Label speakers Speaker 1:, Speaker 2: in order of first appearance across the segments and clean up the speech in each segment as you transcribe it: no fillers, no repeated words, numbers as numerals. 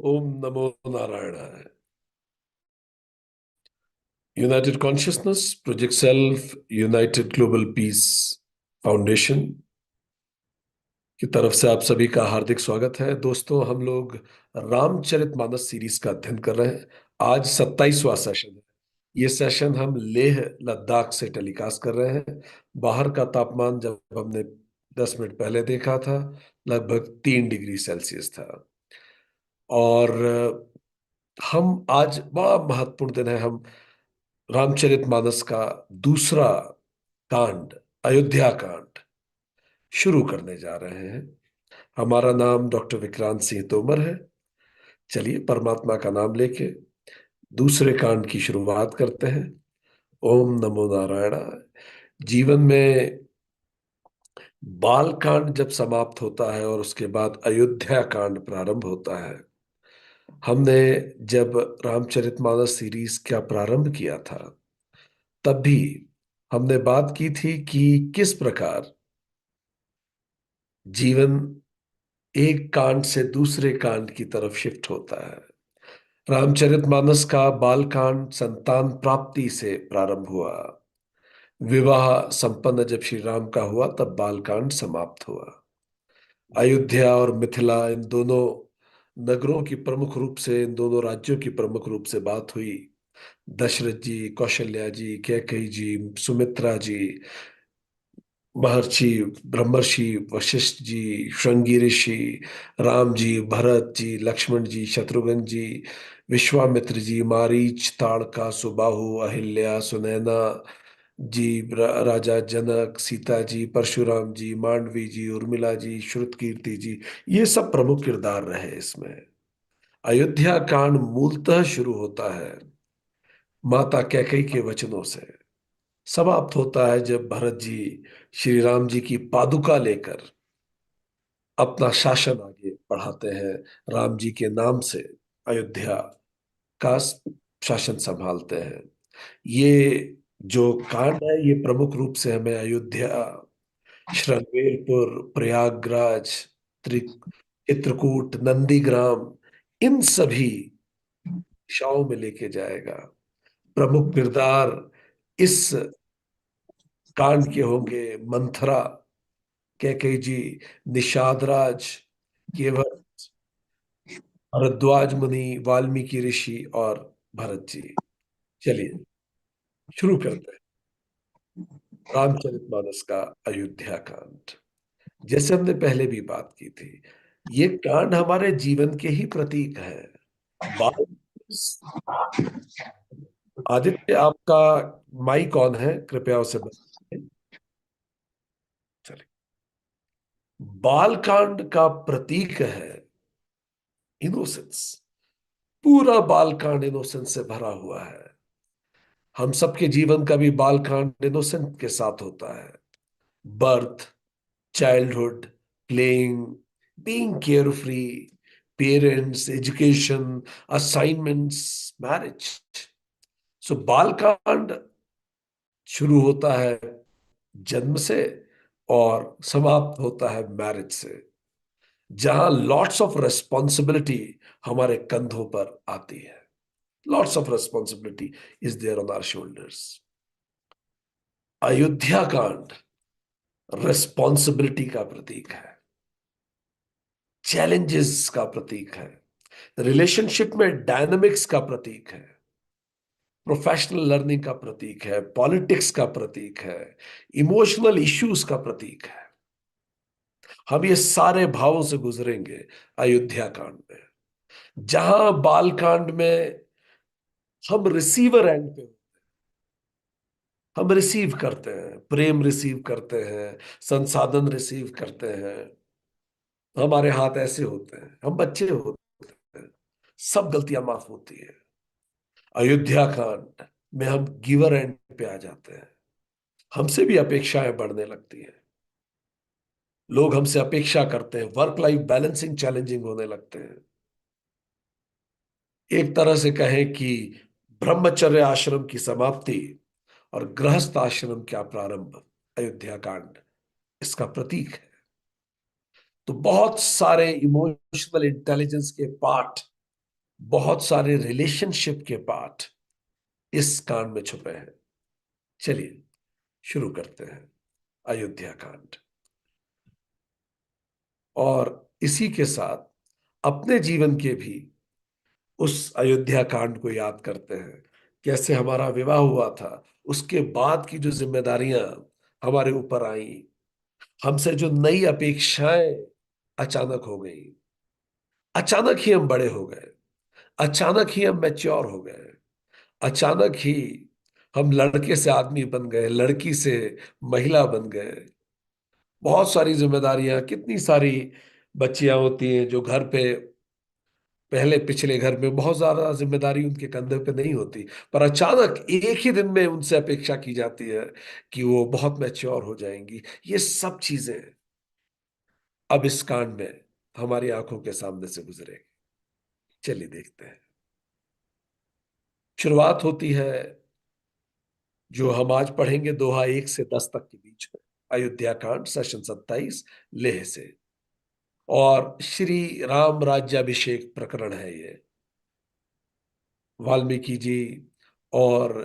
Speaker 1: ओम नमो नारायणाय। United consciousness, project self, United global peace foundation की तरफ से आप सभी का हार्दिक स्वागत है। दोस्तों, हम लोग रामचरितमानस सीरीज का अध्ययन कर रहे हैं। आज 27वां सेशन है। ये सेशन हम लेह लद्दाख से टेलीकास्ट कर रहे हैं। बाहर का तापमान जब हमने 10 मिनट पहले देखा था, लगभग 3 डिग्री सेल्सियस था। और हम आज बड़ा महत्वपूर्ण दिन है। हम रामचरितमानस का दूसरा कांड, अयोध्या कांड शुरू करने जा रहे हैं। हमारा नाम डॉक्टर विक्रांत सिंह तोमर है। चलिए परमात्मा का नाम लेके दूसरे कांड की शुरुआत करते हैं। ओम नमो नारायण। जीवन में बाल कांड जब समाप्त होता है और उसके बाद अयोध्या कांड प्रारंभ होता है। हमने जब रामचरितमानस सीरीज का प्रारंभ किया था, तब भी हमने बात की थी कि किस प्रकार जीवन एक कांड से दूसरे कांड की तरफ शिफ्ट होता है। रामचरितमानस का बाल कांड संतान प्राप्ति से प्रारंभ हुआ। विवाह संपन्न जब श्री राम का हुआ, तब बाल कांड समाप्त हुआ। अयोध्या और मिथिला, इन दोनों नगरों की प्रमुख रूप से, इन दोनों राज्यों की प्रमुख रूप से बात हुई। दशरथ जी, कौशल्या जी, कैकेयी जी, सुमित्रा जी, महर्षि ब्रह्मर्षि वशिष्ठ जी, श्रृंगी ऋषि, राम जी, भरत जी, लक्ष्मण जी, शत्रुघ्न जी, विश्वामित्र जी, मारीच, ताड़का, सुबाहु, अहिल्या, सुनैना जी, राजा जनक, सीता जी, परशुराम जी, मांडवी जी, उर्मिला जी, श्रुतकीर्ति जी, ये सब प्रमुख किरदार रहे इसमें। अयोध्या कांड मूलतः शुरू होता है माता कैकेयी के वचनों से, समाप्त होता है जब भरत जी श्री राम जी की पादुका लेकर अपना शासन आगे बढ़ाते हैं। राम जी के नाम से अयोध्या का शासन संभालते हैं। ये जो कांड है, ये प्रमुख रूप से हमें अयोध्या, श्रृंगेरपुर, प्रयागराज, चित्रकूट, नंदीग्राम, इन सभी दिशाओं में लेके जाएगा। प्रमुख किरदार इस कांड के होंगे मंथरा, कैकेयी जी, निषाद राज, केवल, भरद्वाज मुनि, वाल्मीकि ऋषि और भरत जी। चलिए शुरू करते हैं रामचरितमानस का अयोध्या कांड। जैसे हमने पहले भी बात की थी, ये कांड हमारे जीवन के ही प्रतीक है। बाल आदित्य, आपका माइक ऑन है, कृपया उसे बंद करें। चलिए, बालकांड का प्रतीक है इनोसेंस। पूरा बालकांड इनोसेंस से भरा हुआ है। हम सबके जीवन का भी बालकांड इनोसेंट के साथ होता है। Birth, childhood, playing, being care free, parents, education, assignments, marriage. So Balkand शुरू होता है जन्म से और समाप्त होता है मैरिज से, जहां लॉट्स ऑफ रेस्पॉन्सिबिलिटी हमारे कंधों पर आती है। Lots of responsibility is there on our shoulders. Ayodhya कांड रेस्पॉन्सिबिलिटी का प्रतीक है, चैलेंजेस का प्रतीक है, रिलेशनशिप में डायनामिक्स का प्रतीक है, प्रोफेशनल लर्निंग का प्रतीक है, पॉलिटिक्स का प्रतीक है, इमोशनल इश्यूज का प्रतीक है। हम ये सारे भावों से गुजरेंगे अयोध्या कांड में। जहां बाल कांड में हम रिसीवर एंड पे, हम रिसीव करते हैं, प्रेम रिसीव करते हैं, संसाधन रिसीव करते हैं। हमारे हाथ ऐसे होते हैं, हम बच्चे होते हैं, सब गलतियां माफ होती है। अयोध्या कांड में हम गिवर एंड पे आ जाते हैं। हमसे भी अपेक्षाएं बढ़ने लगती हैं। लोग हमसे अपेक्षा करते हैं, वर्क लाइफ बैलेंसिंग चैलेंजिंग होने लगते हैं। एक तरह से कहें कि ब्रह्मचर्य आश्रम की समाप्ति और गृहस्थ आश्रम का प्रारंभ अयोध्या कांड इसका प्रतीक है। तो बहुत सारे इमोशनल इंटेलिजेंस के पाठ बहुत सारे रिलेशनशिप के पार्ट इस कांड में छुपे हैं। चलिए शुरू करते हैं अयोध्या कांड। और इसी के साथ अपने जीवन के भी उस अयोध्या कांड को याद करते हैं। कैसे हमारा विवाह हुआ था, उसके बाद की जो जिम्मेदारियां हमारे ऊपर आई, हमसे जो नई अपेक्षाएं अचानक हो गई, अचानक ही हम बड़े हो गए, अचानक ही हम मैच्योर हो गए, अचानक ही हम लड़के से आदमी बन गए, लड़की से महिला बन गए। बहुत सारी जिम्मेदारियां, कितनी सारी बच्चियां होती हैं जो घर पे, पहले पिछले घर में बहुत ज्यादा जिम्मेदारी उनके कंधे पे नहीं होती, पर अचानक एक ही दिन में उनसे अपेक्षा की जाती है कि वो बहुत मैच्योर हो जाएंगी। ये सब चीजें अब इस कांड में हमारी आंखों के सामने से गुजरेगी। चलिए देखते हैं। शुरुआत होती है, जो हम आज पढ़ेंगे, दोहा 1 से 10 तक के बीच में, अयोध्या कांड सेशन 27, लेह से। और श्री राम राज्याभिषेक प्रकरण है ये। वाल्मीकि जी और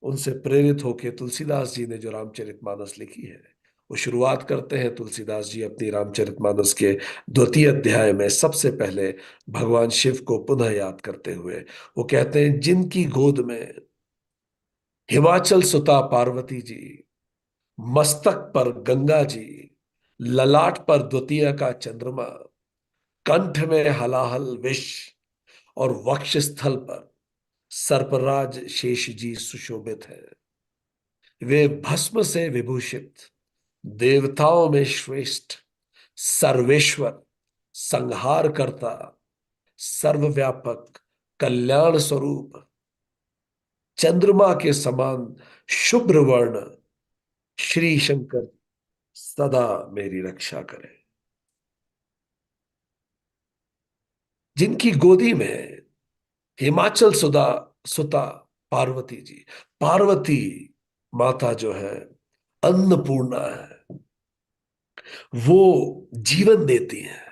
Speaker 1: उनसे प्रेरित होकर तुलसीदास जी ने जो रामचरितमानस लिखी है, वो शुरुआत करते हैं तुलसीदास जी अपनी रामचरितमानस के 2 अध्याय में सबसे पहले भगवान शिव को पुनः याद करते हुए। वो कहते हैं, जिनकी गोद में हिमाचल सुता पार्वती जी, मस्तक पर गंगा जी, ललाट पर द्वितीय का चंद्रमा, कंठ में हलाहल विष, और वक्षस्थल पर सर्पराज शेष जी सुशोभित है। वे भस्म से विभूषित, देवताओं में श्रेष्ठ, सर्वेश्वर, संहार करता, सर्वव्यापक, कल्याण स्वरूप, चंद्रमा के समान शुभ्र वर्ण श्री शंकर सदा मेरी रक्षा करे। जिनकी गोदी में हिमाचल सुधा सुता पार्वती जी, पार्वती माता जो है अन्नपूर्णा है, वो जीवन देती है।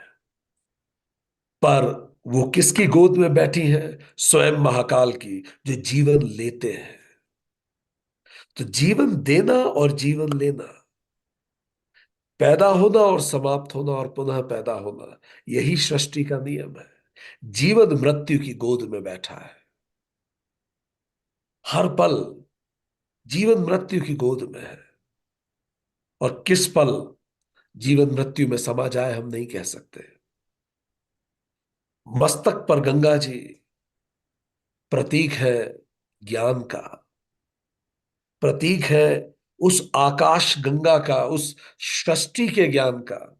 Speaker 1: पर वो किसकी गोद में बैठी हैं? स्वयं महाकाल की, जो जीवन लेते हैं। तो जीवन देना और जीवन लेना, पैदा होना और समाप्त होना और पुनः पैदा होना, यही सृष्टि का नियम है। जीवन मृत्यु की गोद में बैठा है हर पल, जीवन मृत्यु की गोद में है। और किस पल जीवन मृत्यु में समा जाए हम नहीं कह सकते। मस्तक पर गंगा जी प्रतीक है ज्ञान का, प्रतीक है उस आकाश गंगा का, उस सृष्टि के ज्ञान का,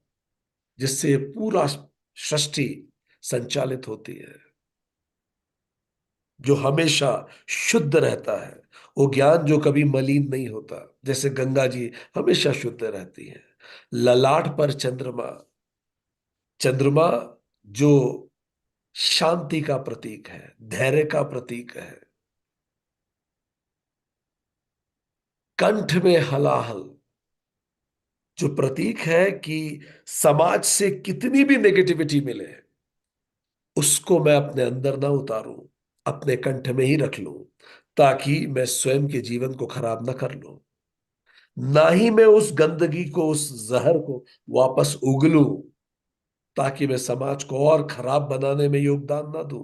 Speaker 1: जिससे पूरा सृष्टि संचालित होती है, जो हमेशा शुद्ध रहता है। वो ज्ञान जो कभी मलिन नहीं होता, जैसे गंगा जी हमेशा शुद्ध रहती है। ललाट पर चंद्रमा, चंद्रमा जो शांति का प्रतीक है, धैर्य का प्रतीक है। कंठ में हलाहल, जो प्रतीक है कि समाज से कितनी भी नेगेटिविटी मिले, उसको मैं अपने अंदर ना उतारूं, अपने कंठ में ही रख लूं, ताकि मैं स्वयं के जीवन को खराब ना कर लूं, ना ही मैं उस गंदगी को, उस जहर को वापस उगलूं, ताकि मैं समाज को और खराब बनाने में योगदान ना दूं।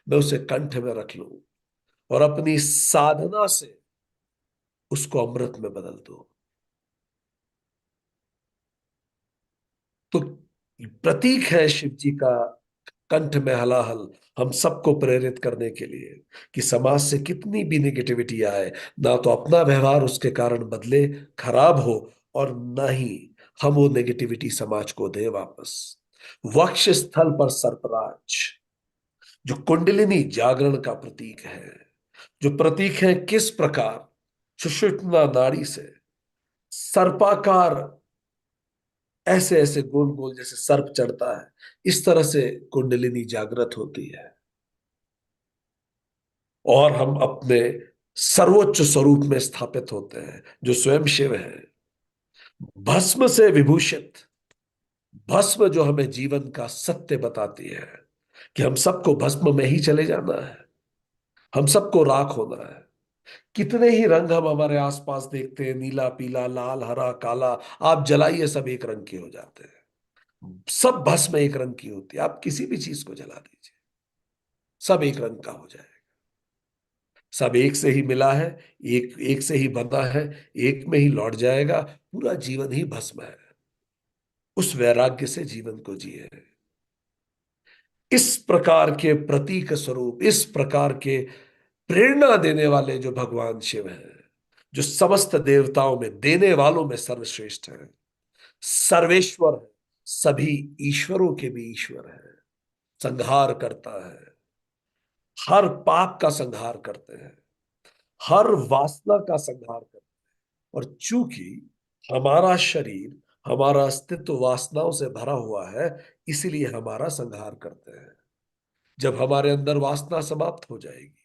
Speaker 1: मैं उसे कंठ में रख लूं और अपनी साधना से उसको अमृत में बदल दूं। तो प्रतीक है शिव जी का कंठ में हलाहल, हम सबको प्रेरित करने के लिए कि समाज से कितनी भी निगेटिविटी आए, ना तो अपना व्यवहार उसके कारण बदले, खराब हो, और ना ही हम वो नेगेटिविटी समाज को दे वापस। वक्ष स्थल पर सर्पराज, जो कुंडलिनी जागरण का प्रतीक है, जो प्रतीक है किस प्रकार सुषुम्ना नाड़ी से सर्पाकार, ऐसे ऐसे गोल गोल जैसे सर्प चढ़ता है, इस तरह से कुंडलिनी जागृत होती है। और हम अपने सर्वोच्च स्वरूप में स्थापित होते हैं, जो स्वयं शिव है। भस्म से विभूषित, भस्म जो हमें जीवन का सत्य बताती है, कि हम सबको भस्म में ही चले जाना है, हम सबको राख होना है। कितने ही रंग हम हमारे आसपास देखते हैं, नीला पीला लाल हरा काला, आप जलाइए सब एक रंग के हो जाते हैं। सब भस्म एक रंग की होती है, आप किसी भी चीज को जला दीजिए, सब एक रंग का हो जाएगा। सब एक से ही मिला है, एक एक से ही बंधा है, एक में ही लौट जाएगा। पूरा जीवन ही भस्म है। उस वैराग्य से जीवन को जिए। इस प्रकार के प्रतीक स्वरूप, इस प्रकार के प्रेरणा देने वाले जो भगवान शिव हैं, जो समस्त देवताओं में देने वालों में सर्वश्रेष्ठ हैं, सर्वेश्वर है, सभी ईश्वरों के भी ईश्वर है, संहार करता है, हर पाप का संहार करते हैं, हर वासना का संहार करते हैं। और चूंकि हमारा शरीर, हमारा अस्तित्व वासनाओं से भरा हुआ है, इसीलिए हमारा संहार करते हैं। जब हमारे अंदर वासना समाप्त हो जाएगी,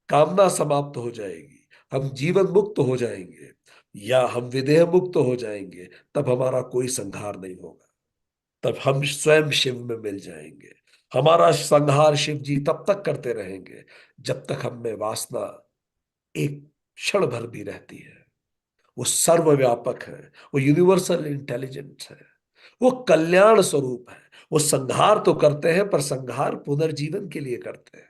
Speaker 1: कामना समाप्त हो जाएगी, हम जीवन मुक्त हो जाएंगे या हम विदेह मुक्त हो जाएंगे, तब हमारा कोई संहार नहीं होगा। तब हम स्वयं शिव में मिल जाएंगे। हमारा संहार शिव जी तब तक करते रहेंगे जब तक हम में वासना एक क्षण भर भी रहती है। वो सर्वव्यापक है, वो यूनिवर्सल इंटेलिजेंस है, वो कल्याण स्वरूप है। वो संहार तो करते हैं, पर संहार पुनर्जीवन के लिए करते हैं,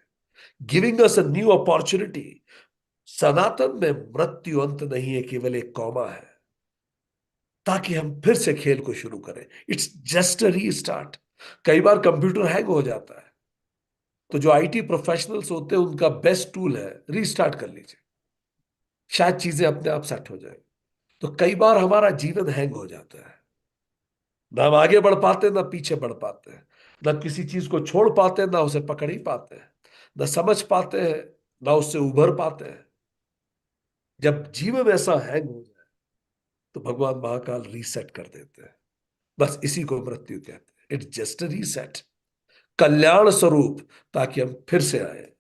Speaker 1: giving us a new opportunity. Sanatan में मृत्यु अंत नहीं है, केवल एक कौमा है, ताकि हम फिर से खेल को शुरू करें। It's just a restart. कई बार कंप्यूटर हैंग हो जाता है, तो जो आईटी प्रोफेशनल्स होते हैं उनका बेस्ट टूल है रीस्टार्ट कर लीजिए, शायद चीजें अपने आप सेट हो जाए। तो कई बार हमारा जीवन हैंग हो जाता है, ना हम आगे बढ़ पाते ना पीछे बढ़ पाते हैं, ना किसी चीज को छोड़ पाते ना उसे पकड़ ही पाते हैं, ना समझ पाते हैं ना उससे उभर पाते हैं। जब जीवन ऐसा हैंग हो जाए तो भगवान महाकाल रीसेट कर देते हैं। बस इसी को मृत्यु कहते हैं। इट्स जस्ट रीसेट, कल्याण स्वरूप, ताकि हम फिर से आए।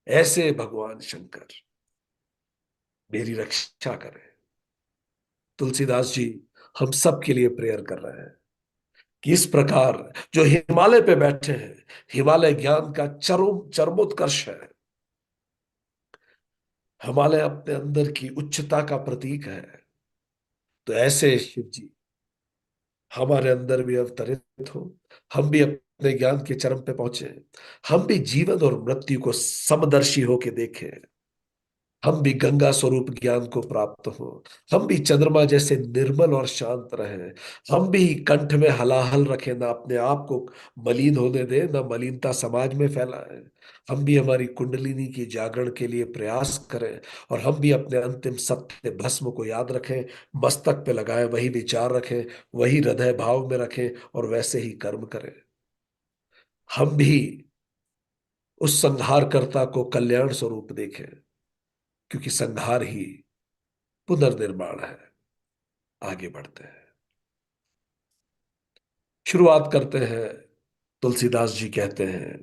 Speaker 1: ऐसे भगवान शंकर मेरी रक्षा करें। तुलसीदास जी हम सब के लिए प्रेयर कर रहे हैं कि इस प्रकार जो हिमालय पे बैठे हैं, हिमालय ज्ञान का चरमोत्कर्ष है। हिमालय अपने अंदर की उच्चता का प्रतीक है। तो ऐसे शिव जी हमारे अंदर भी अवतरित हो, हम भी अपने ज्ञान के चरम पे पहुंचे, हम भी जीवन और मृत्यु को समदर्शी होके देखें, हम भी गंगा स्वरूप ज्ञान को प्राप्त हो, हम भी चंद्रमा जैसे निर्मल और शांत रहें, हम भी कंठ में हलाहल रखें, ना अपने आप को मलिन होने दें, ना मलिनता समाज में फैलाएं। हम भी हमारी कुंडलिनी की जागरण के लिए प्रयास करें, और हम भी अपने अंतिम सत्य भस्म को याद रखें, मस्तक पे लगाएं, वही विचार रखें, वही हृदय भाव में रखें, और वैसे ही कर्म करें। हम भी उस संहारकर्ता को कल्याण स्वरूप देखें, क्योंकि संहार ही पुनर्निर्माण है। आगे बढ़ते हैं, शुरुआत करते हैं। तुलसीदास जी कहते हैं,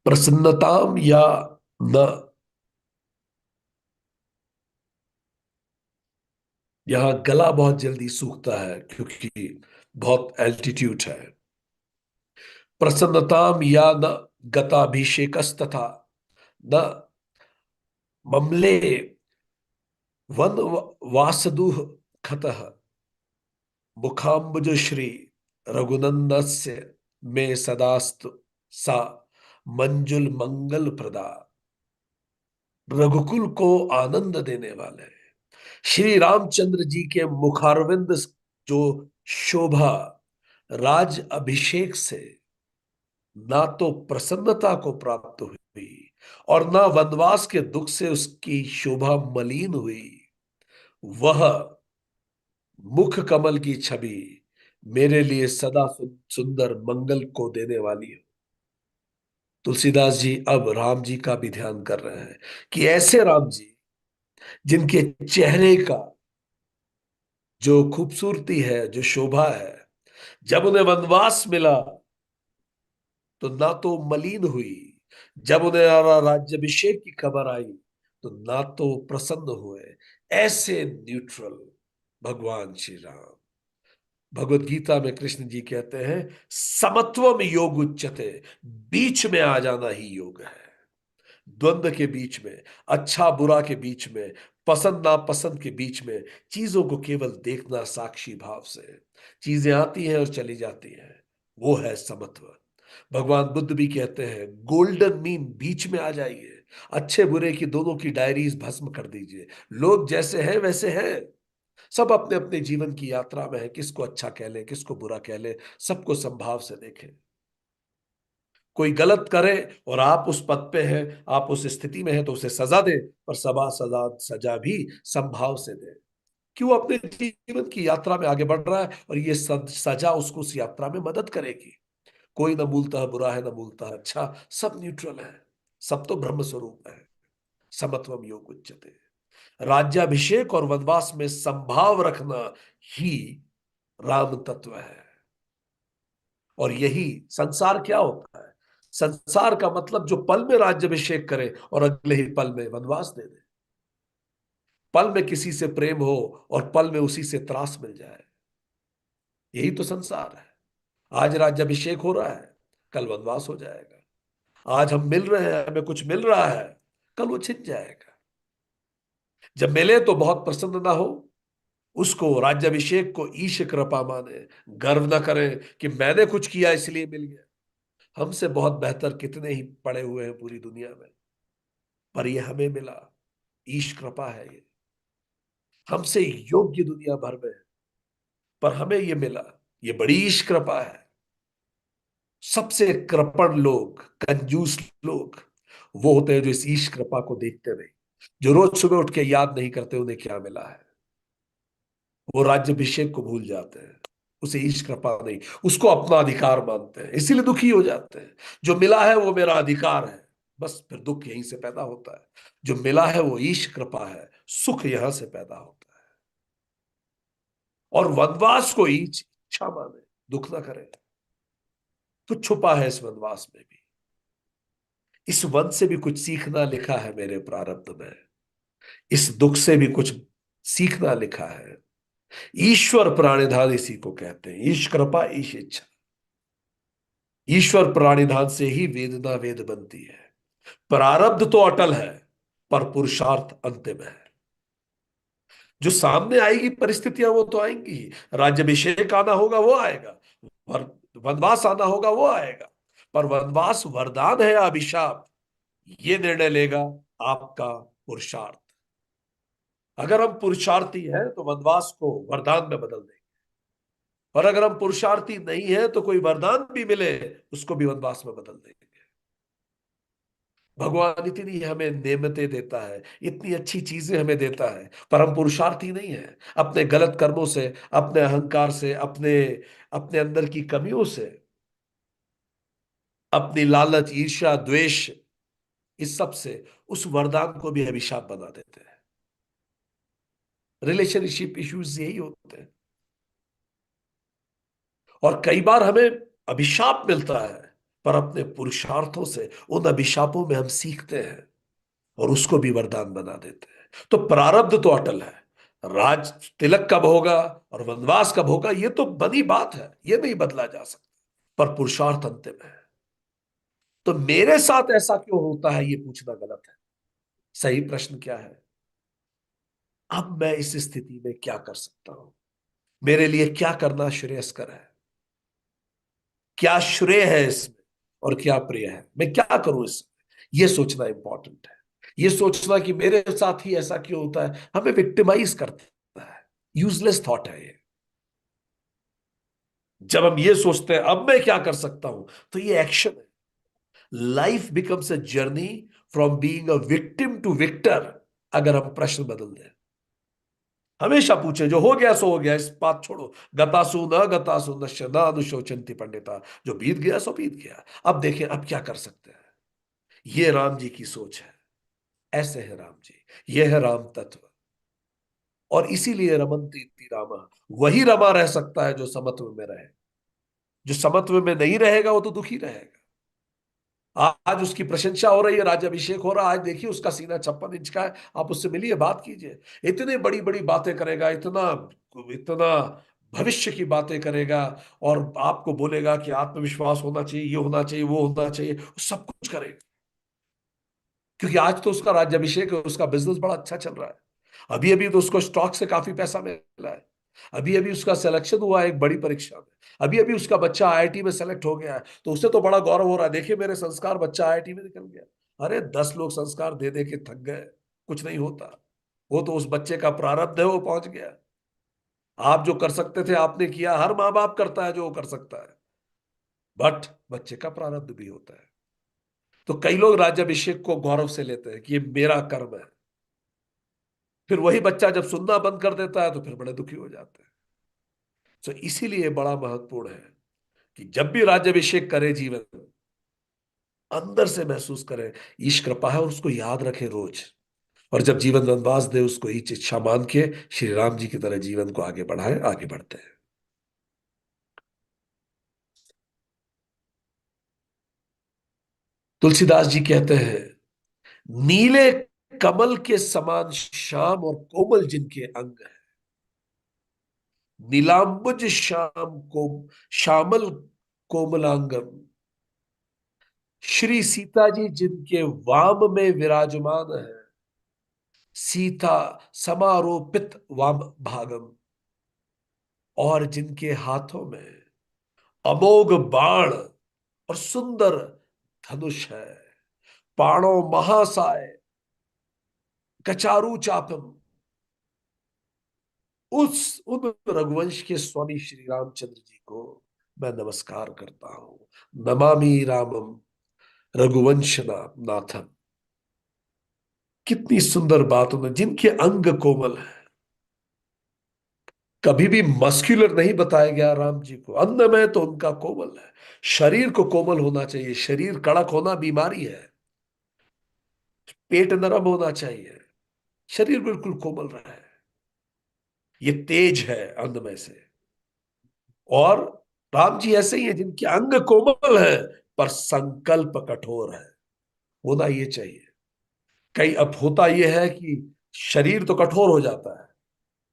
Speaker 1: प्रसन्नताम या न। यहां गला बहुत जल्दी सूखता है क्योंकि बहुत एल्टीट्यूड है। प्रसन्नताम या न गताभिषेकस्तथा न ममले वन वासदुह खतः मुखाम्बुज श्री रघुनंदस्य में सदास्तु सा मंजुल मंगल प्रदा। रघुकुल को आनंद देने वाले श्री रामचंद्र जी के मुखारविंद जो शोभा राज अभिषेक से ना तो प्रसन्नता को प्राप्त हुई, और ना वनवास के दुख से उसकी शोभा मलिन हुई, वह मुख कमल की छवि मेरे लिए सदा सुंदर मंगल को देने वाली है। तुलसीदास जी अब राम जी का भी ध्यान कर रहे हैं कि ऐसे राम जी जिनके चेहरे का जो खूबसूरती है, जो शोभा है, जब उन्हें वनवास मिला तो ना तो मलिन हुई, जब उन्हें राज्याभिषेक की खबर आई तो ना तो प्रसन्न हुए। ऐसे न्यूट्रल भगवान श्री राम, भगवत गीता में कृष्ण जी कहते हैं, समत्वम योग उच्यते, बीच में आ जाना ही योग है। द्वंद्व के बीच में, अच्छा बुरा के बीच में, पसंद नापसंद के बीच में, चीजों को केवल देखना साक्षी भाव से। चीजें आती हैं और चली जाती हैं, वो है समत्व। भगवान बुद्ध भी कहते हैं, गोल्डन मीन, बीच में आ जाइए। अच्छे बुरे की दोनों की डायरीज भस्म कर दीजिए। लोग जैसे हैं वैसे हैं। सब अपने अपने जीवन की यात्रा में है, किसको अच्छा कह ले किसको बुरा कह ले, सबको संभाव से देखें। कोई गलत करे और आप उस पद पे हैं, आप उस स्थिति में हैं, तो उसे सजा दे, पर सजा सजा सजा भी संभाव से दे। क्यों? अपने जीवन की यात्रा में आगे बढ़ रहा है और ये सजा उसको उस यात्रा में मदद करेगी। कोई न मूलतः बुरा है न मूलतः अच्छा, सब न्यूट्रल है, सब तो ब्रह्म स्वरूप है। समत्वम योग उच्यते। राज्याभिषेक और वनवास में संभाव रखना ही राम तत्व है। और यही संसार क्या होता है? संसार का मतलब जो पल में राज्याभिषेक करे और अगले ही पल में वनवास दे दे। पल में किसी से प्रेम हो और पल में उसी से त्रास मिल जाए। यही तो संसार है। आज राज्याभिषेक हो रहा है, कल वनवास हो जाएगा। आज हम मिल रहे हैं, हमें कुछ मिल रहा है, कल वो छिन जाएगा। जब मिले तो बहुत प्रसन्न ना हो, उसको राज्याभिषेक को ईश कृपा माने। गर्व ना करें कि मैंने कुछ किया इसलिए मिल गया। हमसे बहुत बेहतर कितने ही पड़े हुए हैं पूरी दुनिया में, पर ये हमें मिला, ईश कृपा है ये। हमसे योग्य दुनिया भर में है, पर हमें ये मिला, ये बड़ी ईश कृपा है। सबसे कृपण लोग, कंजूस लोग वो होते हैं जो इस ईश कृपा को देखते नहीं, जो रोज सुबह उठ के याद नहीं करते उन्हें क्या मिला है। वो राज्याभिषेक को भूल जाते हैं, उसे ईश कृपा नहीं, उसको अपना अधिकार मानते हैं, इसीलिए दुखी हो जाते हैं। जो मिला है वो मेरा अधिकार है, बस फिर दुख यहीं से पैदा होता है। जो मिला है वो ईश कृपा है, सुख यहां से पैदा होता है। और वनवास को इच्छा माने, दुख ना करे। कुछ छुपा है इस वनवास में भी, इस वन से भी कुछ सीखना लिखा है मेरे प्रारब्ध में। इस दुख से भी कुछ सीखना लिखा है। ईश्वर प्राणिधान इसी को कहते हैं, ईश कृपा ईश इच्छा। ईश्वर प्राणिधान से ही वेदना वेद बनती है। प्रारब्ध तो अटल है, पर पुरुषार्थ अंतिम है। जो सामने आएगी परिस्थितियां वो तो आएंगी ही। राज्याभिषेक आना होगा वो आएगा, वनवास आना होगा वो आएगा। पर वनवास वरदान है या अभिशाप, ये निर्णय लेगा आपका पुरुषार्थ। अगर हम पुरुषार्थी हैं तो वनवास को वरदान में बदल देंगे, और अगर हम पुरुषार्थी नहीं है तो कोई वरदान भी मिले उसको भी वनवास में बदल देंगे। भगवान इतनी हमें नेमतें देता है, इतनी अच्छी चीजें हमें देता है, पर हम पुरुषार्थी नहीं है। अपने गलत कर्मों से, अपने अहंकार से, अपने अपने अंदर की कमियों से, अपनी लालच ईर्ष्या द्वेष, इस सब से उस वरदान को भी अभिशाप बना देते हैं। रिलेशनशिप इश्यूज यही होते हैं। और कई बार हमें अभिशाप मिलता है, पर अपने पुरुषार्थों से उन अभिशापों में हम सीखते हैं और उसको भी वरदान बना देते हैं। तो प्रारब्ध तो अटल है। राज तिलक कब होगा और वनवास कब होगा ये तो बनी बात है, ये नहीं बदला जा सकता, पर पुरुषार्थ अंतिम है। तो मेरे साथ ऐसा क्यों होता है ये पूछना गलत है। सही प्रश्न क्या है? अब मैं इस स्थिति में क्या कर सकता हूं? मेरे लिए क्या करना श्रेयस्कर है? क्या श्रेय है इसमें और क्या प्रिय है? मैं क्या करूं इसमें, ये सोचना इंपॉर्टेंट है। ये सोचना कि मेरे साथ ही ऐसा क्यों होता है, हमें विक्टिमाइज करता है। यूजलेस थॉट है ये। जब हम ये सोचते हैं अब मैं क्या कर सकता हूं, तो ये एक्शन है। Life becomes a journey from being a victim to victor, अगर हम प्रश्न बदल दें। हमेशा पूछे, जो हो गया सो हो गया, इस बात छोड़ो। गतासु न गतासु नश्य न अनुशोचंति पंडिता, जो बीत गया सो बीत गया, अब देखें अब क्या कर सकते हैं। ये राम जी की सोच है। ऐसे है राम जी, ये है राम तत्व। और इसीलिए रमन्ति इति रामा, वही रमा रह सकता है जो समत्व में रहे। जो समत्व में नहीं रहेगा वो तो दुखी रहेगा। आज उसकी प्रशंसा हो रही है, राज्याभिषेक हो रहा है, आज देखिए उसका सीना 56 इंच का है। आप उससे मिलिए, बात कीजिए, इतनी बड़ी बड़ी बातें करेगा, इतना इतना भविष्य की बातें करेगा और आपको बोलेगा कि आत्मविश्वास होना चाहिए, ये होना चाहिए, वो होना चाहिए, वो सब कुछ करेगा। क्योंकि आज तो उसका राज्याभिषेक है, उसका बिजनेस बड़ा अच्छा चल रहा है। अभी अभी तो उसको स्टॉक से काफी पैसा मिला है। अभी अभी उसका सिलेक्शन हुआ है एक बड़ी परीक्षा में। अभी अभी उसका बच्चा आईआईटी में सेलेक्ट हो गया है, तो उसे तो बड़ा गौरव हो रहा है, देखिए मेरे संस्कार, बच्चा आईआईटी में निकल गया। अरे 10 लोग संस्कार दे दे के थक गए, कुछ नहीं होता। वो तो उस बच्चे का प्रारब्ध है, वो पहुंच गया। आप जो कर सकते थे आपने किया, हर माँ बाप करता है जो वो कर सकता है, बट बच्चे का प्रारब्ध भी होता है। तो कई लोग राज्याभिषेक को गौरव से लेते हैं कि ये मेरा कर्म है। फिर वही बच्चा जब सुनना बंद कर देता है तो फिर बड़े दुखी हो जाते हैं। तो इसीलिए बड़ा महत्वपूर्ण है कि जब भी राज्याभिषेक करे जीवन में, अंदर से महसूस करे ईश कृपा है, और उसको याद रखे रोज। और जब जीवन वनवास दे, उसको ईच इच्छा मान के श्री राम जी की तरह जीवन को आगे बढ़ाए, आगे बढ़ते हैं। तुलसीदास जी कहते हैं, नीले कमल के समान श्याम और कोमल जिनके अंग है, नीलांबुज श्याम को श्यामल कोमलांगम, श्री सीता जी जिनके वाम में विराजमान है, सीता समारोपित वाम भागम, और जिनके हाथों में अमोघ बाण और सुंदर धनुष है, पाणो महासाय कचारू चापम, उन रघुवंश के स्वामी श्री रामचंद्र जी को मैं नमस्कार करता हूं। नमामि रामम रघुवंश नाथम। कितनी सुंदर बात उन्हें, जिनके अंग कोमल है। कभी भी मस्कुलर नहीं बताया गया राम जी को, अंग में तो उनका कोमल है। शरीर को कोमल होना चाहिए, शरीर कड़क होना बीमारी है। पेट नरम होना चाहिए, शरीर बिल्कुल कोमल रहा है। ये तेज है अंग में से। और राम जी ऐसे ही हैं जिनके अंग कोमल है, पर संकल्प कठोर है। होना ये चाहिए। कई अब होता यह है कि शरीर तो कठोर हो जाता है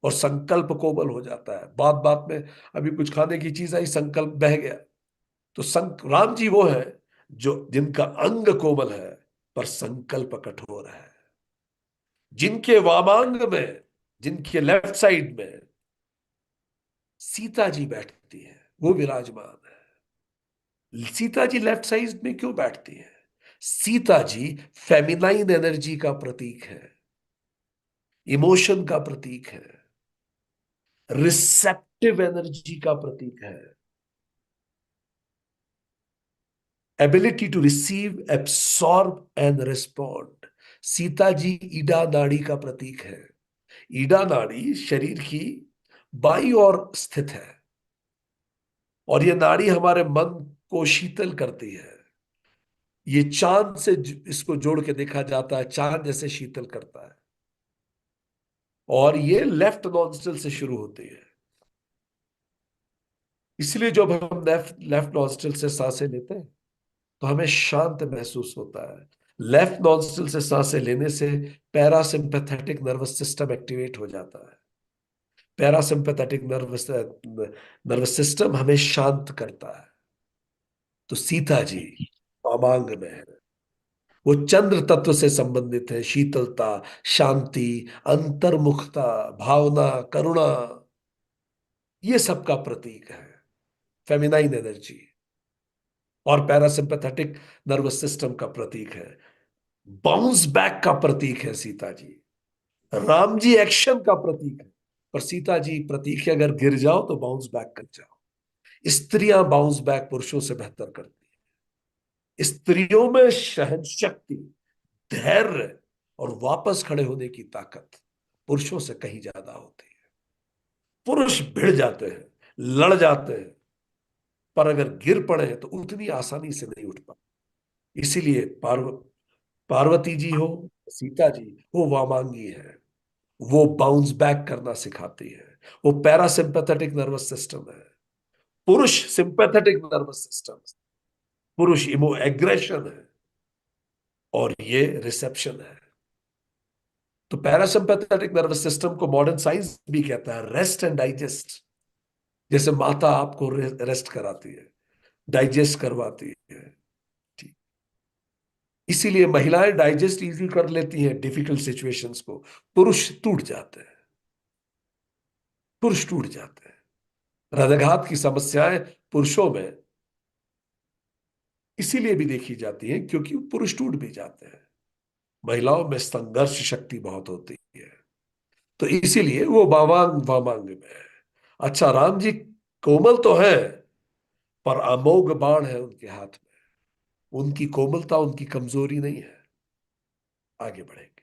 Speaker 1: और संकल्प कोमल हो जाता है। बात बात में अभी कुछ खाने की चीज आई, संकल्प बह गया। तो राम जी वो है जो जिनका अंग कोमल है पर संकल्प कठोर है। जिनके वामांग में, जिनके लेफ्ट साइड में सीता जी बैठती है, वो विराजमान है। सीता जी लेफ्ट साइड में क्यों बैठती है? सीता जी फेमिनाइन एनर्जी का प्रतीक है, इमोशन का प्रतीक है, रिसेप्टिव एनर्जी का प्रतीक है, ability to receive, absorb and respond. Sita ji Ida नाड़ी का प्रतीक है। ईडा नाड़ी शरीर की बाईं ओर स्थित है, और ये नाड़ी हमारे मन को शीतल करती है। ये चांद से इसको जोड़ के देखा जाता है, चांद जैसे शीतल करता है। और ये लेफ्ट नॉस्ट्रल से शुरू होती है। इसलिए जब हम लेफ्ट लेफ्ट नॉस्ट्रल से सांसें लेते हैं तो हमें शांत महसूस होता है। लेफ्ट नॉस्ट्रल से सांसें लेने से पैरासिम्पैथेटिक नर्वस सिस्टम एक्टिवेट हो जाता है। पैरासिम्पैथेटिक नर्वस सिस्टम हमें शांत करता है। तो सीता जी वामांग में है, वो चंद्र तत्व से संबंधित है। शीतलता, शांति, अंतर्मुखता, भावना, करुणा, ये सब का प्रतीक है फेमिनाइन एनर्जी। और पैरासिम्पैथेटिक नर्वस सिस्टम का प्रतीक है, बाउंस बैक का प्रतीक है सीता जी। राम जी एक्शन का प्रतीक है, पर सीता जी प्रतीक है, अगर गिर जाओ तो बाउंस बैक कर जाओ। स्त्रियां बाउंस बैक पुरुषों से बेहतर करती है। स्त्रियों में सहन शक्ति, धैर्य और वापस खड़े होने की ताकत पुरुषों से कहीं ज्यादा होती है। पुरुष भिड़ जाते हैं, लड़ जाते हैं, पर अगर गिर पड़े तो उतनी आसानी से नहीं उठ पाते। इसीलिए पार्वती जी हो, सीता जी, वो वामांगी है। वो बाउंस बैक करना सिखाती है। वो पैरासिम्पैथेटिक नर्वस सिस्टम है। पुरुष सिंपैथेटिक नर्वस सिस्टम, पुरुष इमो एग्रेशन है, और ये रिसेप्शन है। तो पैरासिम्पैथेटिक नर्वस सिस्टम को मॉडर्न साइंस भी कहता है रेस्ट एंड डाइजेस्ट। जैसे माता आपको रेस्ट कराती है, डाइजेस्ट करवाती है। ठीक। इसीलिए महिलाएं डाइजेस्ट इजी कर लेती हैं डिफिकल्ट सिचुएशंस को, पुरुष टूट जाते हैं। पुरुष टूट जाते हैं। हृदयाघात की समस्याएं पुरुषों में इसीलिए भी देखी जाती हैं क्योंकि पुरुष टूट भी जाते हैं। महिलाओं में संघर्ष शक्ति बहुत होती है, तो इसीलिए वो वामांग वामांग में है। अच्छा, राम जी कोमल तो है, पर अमोघ बाण है उनके हाथ में। उनकी कोमलता उनकी कमजोरी नहीं है। आगे बढ़ेंगे।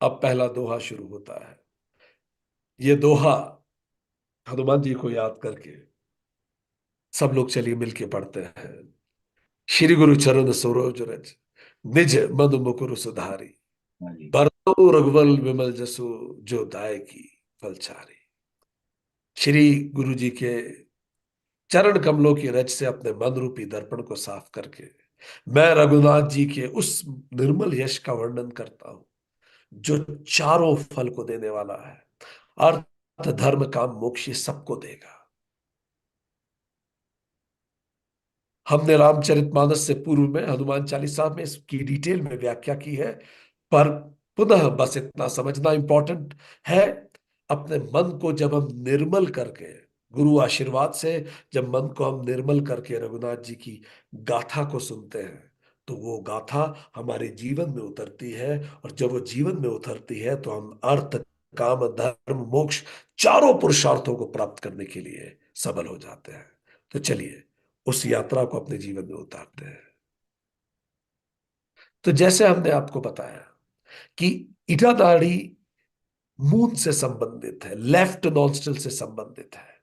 Speaker 1: अब पहला दोहा शुरू होता है। ये दोहा हनुमान जी को याद करके सब लोग चलिए मिलके पढ़ते हैं। श्री गुरु चरण सरोज रज, निज मद मुकुर सुधारी,
Speaker 2: हाँ जी।
Speaker 1: बरनउँ रघुवर विमल जसु, जो दायकी फलचारी। श्री गुरु जी के चरण कमलों की रज से अपने मन रूपी दर्पण को साफ करके मैं रघुनाथ जी के उस निर्मल यश का वर्णन करता हूं जो चारों फल को देने वाला है। अर्थ धर्म काम मोक्ष ये सबको देगा। हमने रामचरितमानस से पूर्व में हनुमान चालीसा में इसकी डिटेल में व्याख्या की है, पर पुनः बस इतना समझना इंपॉर्टेंट है। अपने मन को जब हम निर्मल करके, गुरु आशीर्वाद से जब मन को हम निर्मल करके रघुनाथ जी की गाथा को सुनते हैं, तो वो गाथा हमारे जीवन में उतरती है। और जब वो जीवन में उतरती है तो हम अर्थ काम धर्म मोक्ष चारों पुरुषार्थों को प्राप्त करने के लिए सबल हो जाते हैं। तो चलिए उस यात्रा को अपने जीवन में उतारते हैं। तो जैसे हमने आपको बताया कि इटादाड़ी मून से संबंधित है, लेफ्ट नॉस्ट्रल से संबंधित है,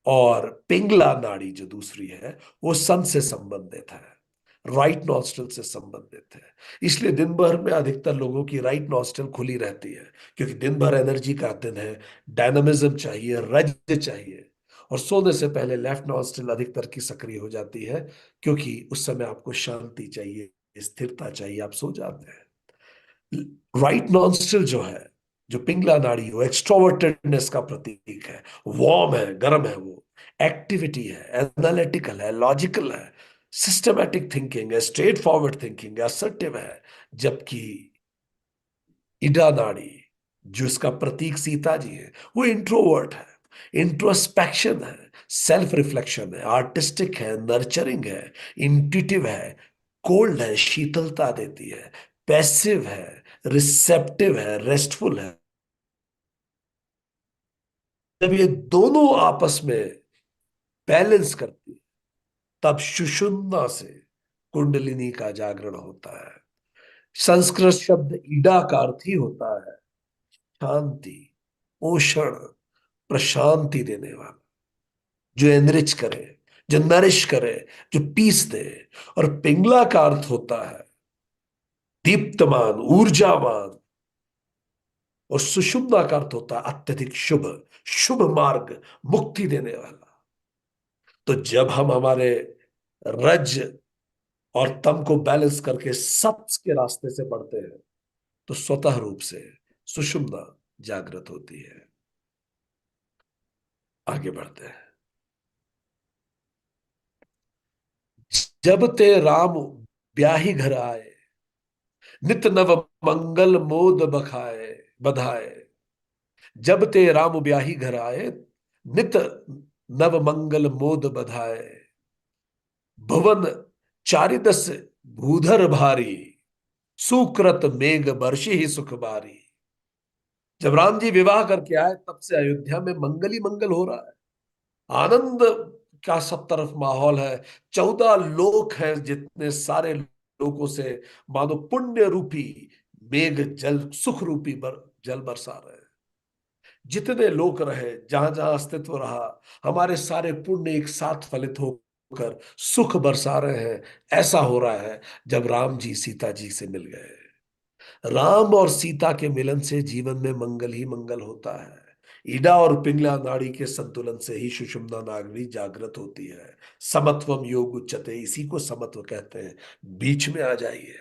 Speaker 1: और पिंगला नाड़ी जो दूसरी है वो सन से संबंधित है, राइट नॉस्ट्रल से संबंधित है। इसलिए दिन भर में अधिकतर लोगों की राइट नॉस्ट्रल खुली रहती है, क्योंकि दिन भर एनर्जी का दिन है, डायनामिज्म चाहिए, रज चाहिए। और सोने से पहले लेफ्ट नॉस्ट्रल अधिकतर की सक्रिय हो जाती है, क्योंकि उस समय आपको शांति चाहिए, स्थिरता चाहिए, आप सो जाते हैं। राइट नॉस्ट्रल जो है, जो पिंगला नाड़ी, वो एक्सट्रोवर्टेडनेस का प्रतीक है, वार्म है, गर्म है, वो एक्टिविटी है, एनालिटिकल है, लॉजिकल है, सिस्टमैटिक थिंकिंग है, स्ट्रेट फॉरवर्ड थिंकिंग है, असर्टिव है। जबकि इडा नाड़ी, जो इसका प्रतीक सीता जी है, वो इंट्रोवर्ट है, इंट्रोस्पेक्शन है, सेल्फ रिफ्लेक्शन है, आर्टिस्टिक है, नर्चरिंग है, इंट्यूटिव है, कोल्ड है, शीतलता देती है, पैसिव है, रिसेप्टिव है, रेस्टफुल है। जब ये दोनों आपस में बैलेंस करती है, तब सुषुम्ना से कुंडलिनी का जागरण होता है। संस्कृत शब्द ईडा का अर्थ ही होता है शांति, पोषण, प्रशांति देने वाला, जो एनरिच करे, जो नरिश करे, जो पीस दे। और पिंगला का अर्थ होता है दीप्तमान, ऊर्जावान। और सुषुम्ना का अर्थ होता है अत्यधिक शुभ, शुभ मार्ग, मुक्ति देने वाला। तो जब हम हमारे रज और तम को बैलेंस करके सत्य के रास्ते से बढ़ते हैं, तो स्वतः रूप से सुषुम्ना जागृत होती है। आगे बढ़ते हैं। जब ते राम ब्याही घर आए, नित नव मंगल मोद बखाए बधाए। जब ते राम ब्याही घर आए, नित नव मंगल मोद बधाए। भुवन चारिदस भूधर भारी, सुकृत मेघ बरषि ही सुख बारी। जब राम जी विवाह करके आए, तब से अयोध्या में मंगल ही मंगल हो रहा है। आनंद का सब तरफ माहौल है। 14 लोक हैं, जितने सारे लोगों से मानो पुण्य रूपी मेघ जल, सुख रूपी जल बरसा रहे हैं। जितने लोक रहे, जहां जहां अस्तित्व रहा, हमारे सारे पुण्य एक साथ फलित होकर सुख बरसा रहे हैं। ऐसा हो रहा है जब राम जी सीता जी से मिल गए। राम और सीता के मिलन से जीवन में मंगल ही मंगल होता है। ईडा और पिंगला नाड़ी के संतुलन से ही सुषुम्ना नाड़ी जागृत होती है। समत्वम योग उच्चते, इसी को समत्व कहते हैं। बीच में आ जाइए।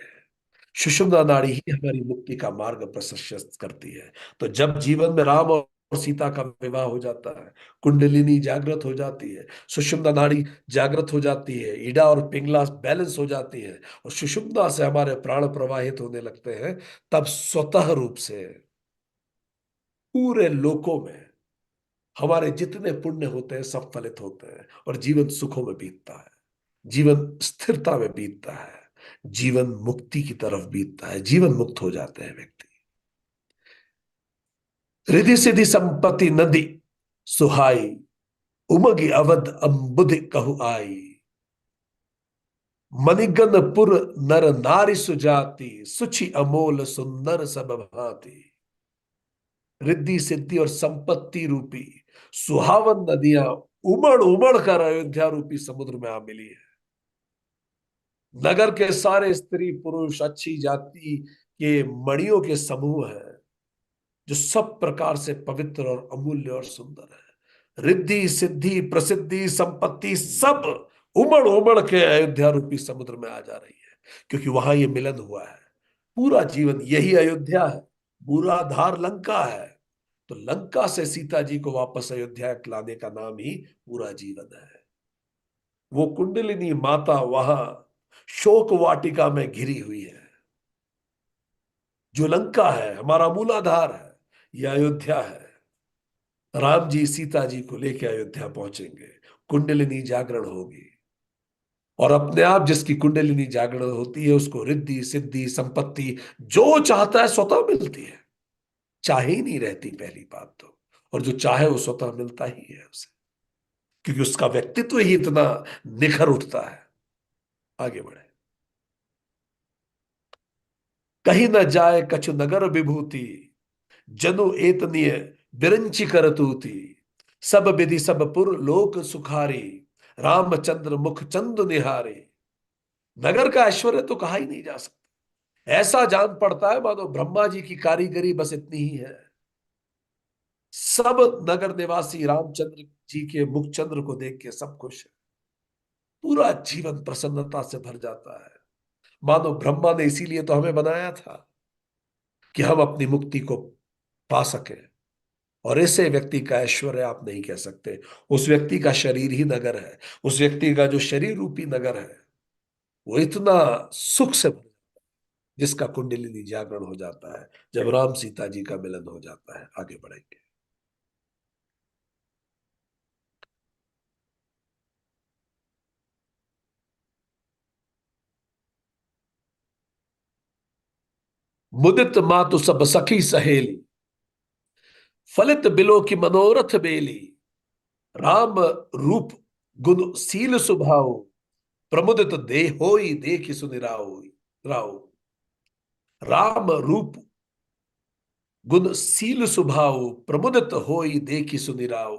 Speaker 1: सुषुम्ना नाड़ी ही हमारी मुक्ति का मार्ग प्रशस्त करती है। तो जब जीवन में राम और सीता का विवाह हो जाता है, कुंडलिनी जागृत हो जाती है, सुषुम्ना नाड़ी जागृत हो जाती है, ईडा और पिंगला बैलेंस हो जाती है, और सुषुम्ना से हमारे प्राण प्रवाहित होने लगते हैं। तब स्वतः रूप से पूरे लोकों में हमारे जितने पुण्य होते हैं सब फलित होते हैं, और जीवन सुखों में बीतता है, जीवन स्थिरता में बीतता है, जीवन मुक्ति की तरफ बीतता है, जीवन मुक्त हो जाते हैं व्यक्ति। रिधि सिद्धि संपत्ति नदी सुहाई, उमगी अवध अम्बुध कहु आई। मणिगन पुर नर नारी सुजाति, सुचि अमोल सुंदर सब भांति। रिद्धि सिद्धि और संपत्ति रूपी सुहावन नदियां उमड़ उमड़ कर अयोध्या रूपी समुद्र में आ मिली है। नगर के सारे स्त्री पुरुष अच्छी जाति के मणियों के समूह हैं, जो सब प्रकार से पवित्र और अमूल्य और सुंदर है। रिद्धि सिद्धि प्रसिद्धि संपत्ति सब उमड़ उमड़ के अयोध्या रूपी समुद्र में आ जा रही है, क्योंकि वहां ये मिलन हुआ है। पूरा जीवन यही अयोध्या है, पूरा धार लंका है। तो लंका से सीता जी को वापस अयोध्या लाने का नाम ही पूरा जीवन है। वो कुंडलिनी माता वहां शोक वाटिका में घिरी हुई है। जो लंका है हमारा मूलाधार है, यह अयोध्या है। राम जी सीता जी को लेकर अयोध्या पहुंचेंगे, कुंडलिनी जागरण होगी, और अपने आप जिसकी कुंडलिनी जागरण होती है उसको रिद्धि सिद्धि संपत्ति जो चाहता है स्वतः मिलती है। चाहे ही नहीं रहती पहली बात तो, और जो चाहे वो स्वतः मिलता ही है उसे, क्योंकि उसका व्यक्तित्व ही इतना निखर उठता है। आगे बढ़े। कहीं न जाए कछु नगर विभूति, जनु एतनीय बिरंची करतूती। सब विधि सब पुर लोक सुखारी, रामचंद्र मुख चंद निहारे। नगर का ऐश्वर्य तो कहा ही नहीं जा सकता। ऐसा जान पड़ता है मानो ब्रह्मा जी की कारीगरी बस इतनी ही है। सब नगर निवासी रामचंद्र जी के मुख चंद्र को देख के सब खुश है। पूरा जीवन प्रसन्नता से भर जाता है, मानो ब्रह्मा ने इसीलिए तो हमें बनाया था कि हम अपनी मुक्ति को पा सके। और ऐसे व्यक्ति का ऐश्वर्य आप नहीं कह सकते। उस व्यक्ति का शरीर ही नगर है। उस व्यक्ति का जो शरीर रूपी नगर है वो इतना सुख से भर, जिसका कुंडलिनी जागरण हो जाता है जब राम सीता जी का मिलन हो जाता है। आगे बढ़ेंगे। मुदित मातु सब सखी सहेली, फलित बिलो की मनोरथ बेली। राम रूप गुण सील सुभाव, प्रमुदित देह होई देखि सुनिराओ। राव। राम रूप गुण सील सुभाव, प्रमुदित होई देखि सुनिराओ।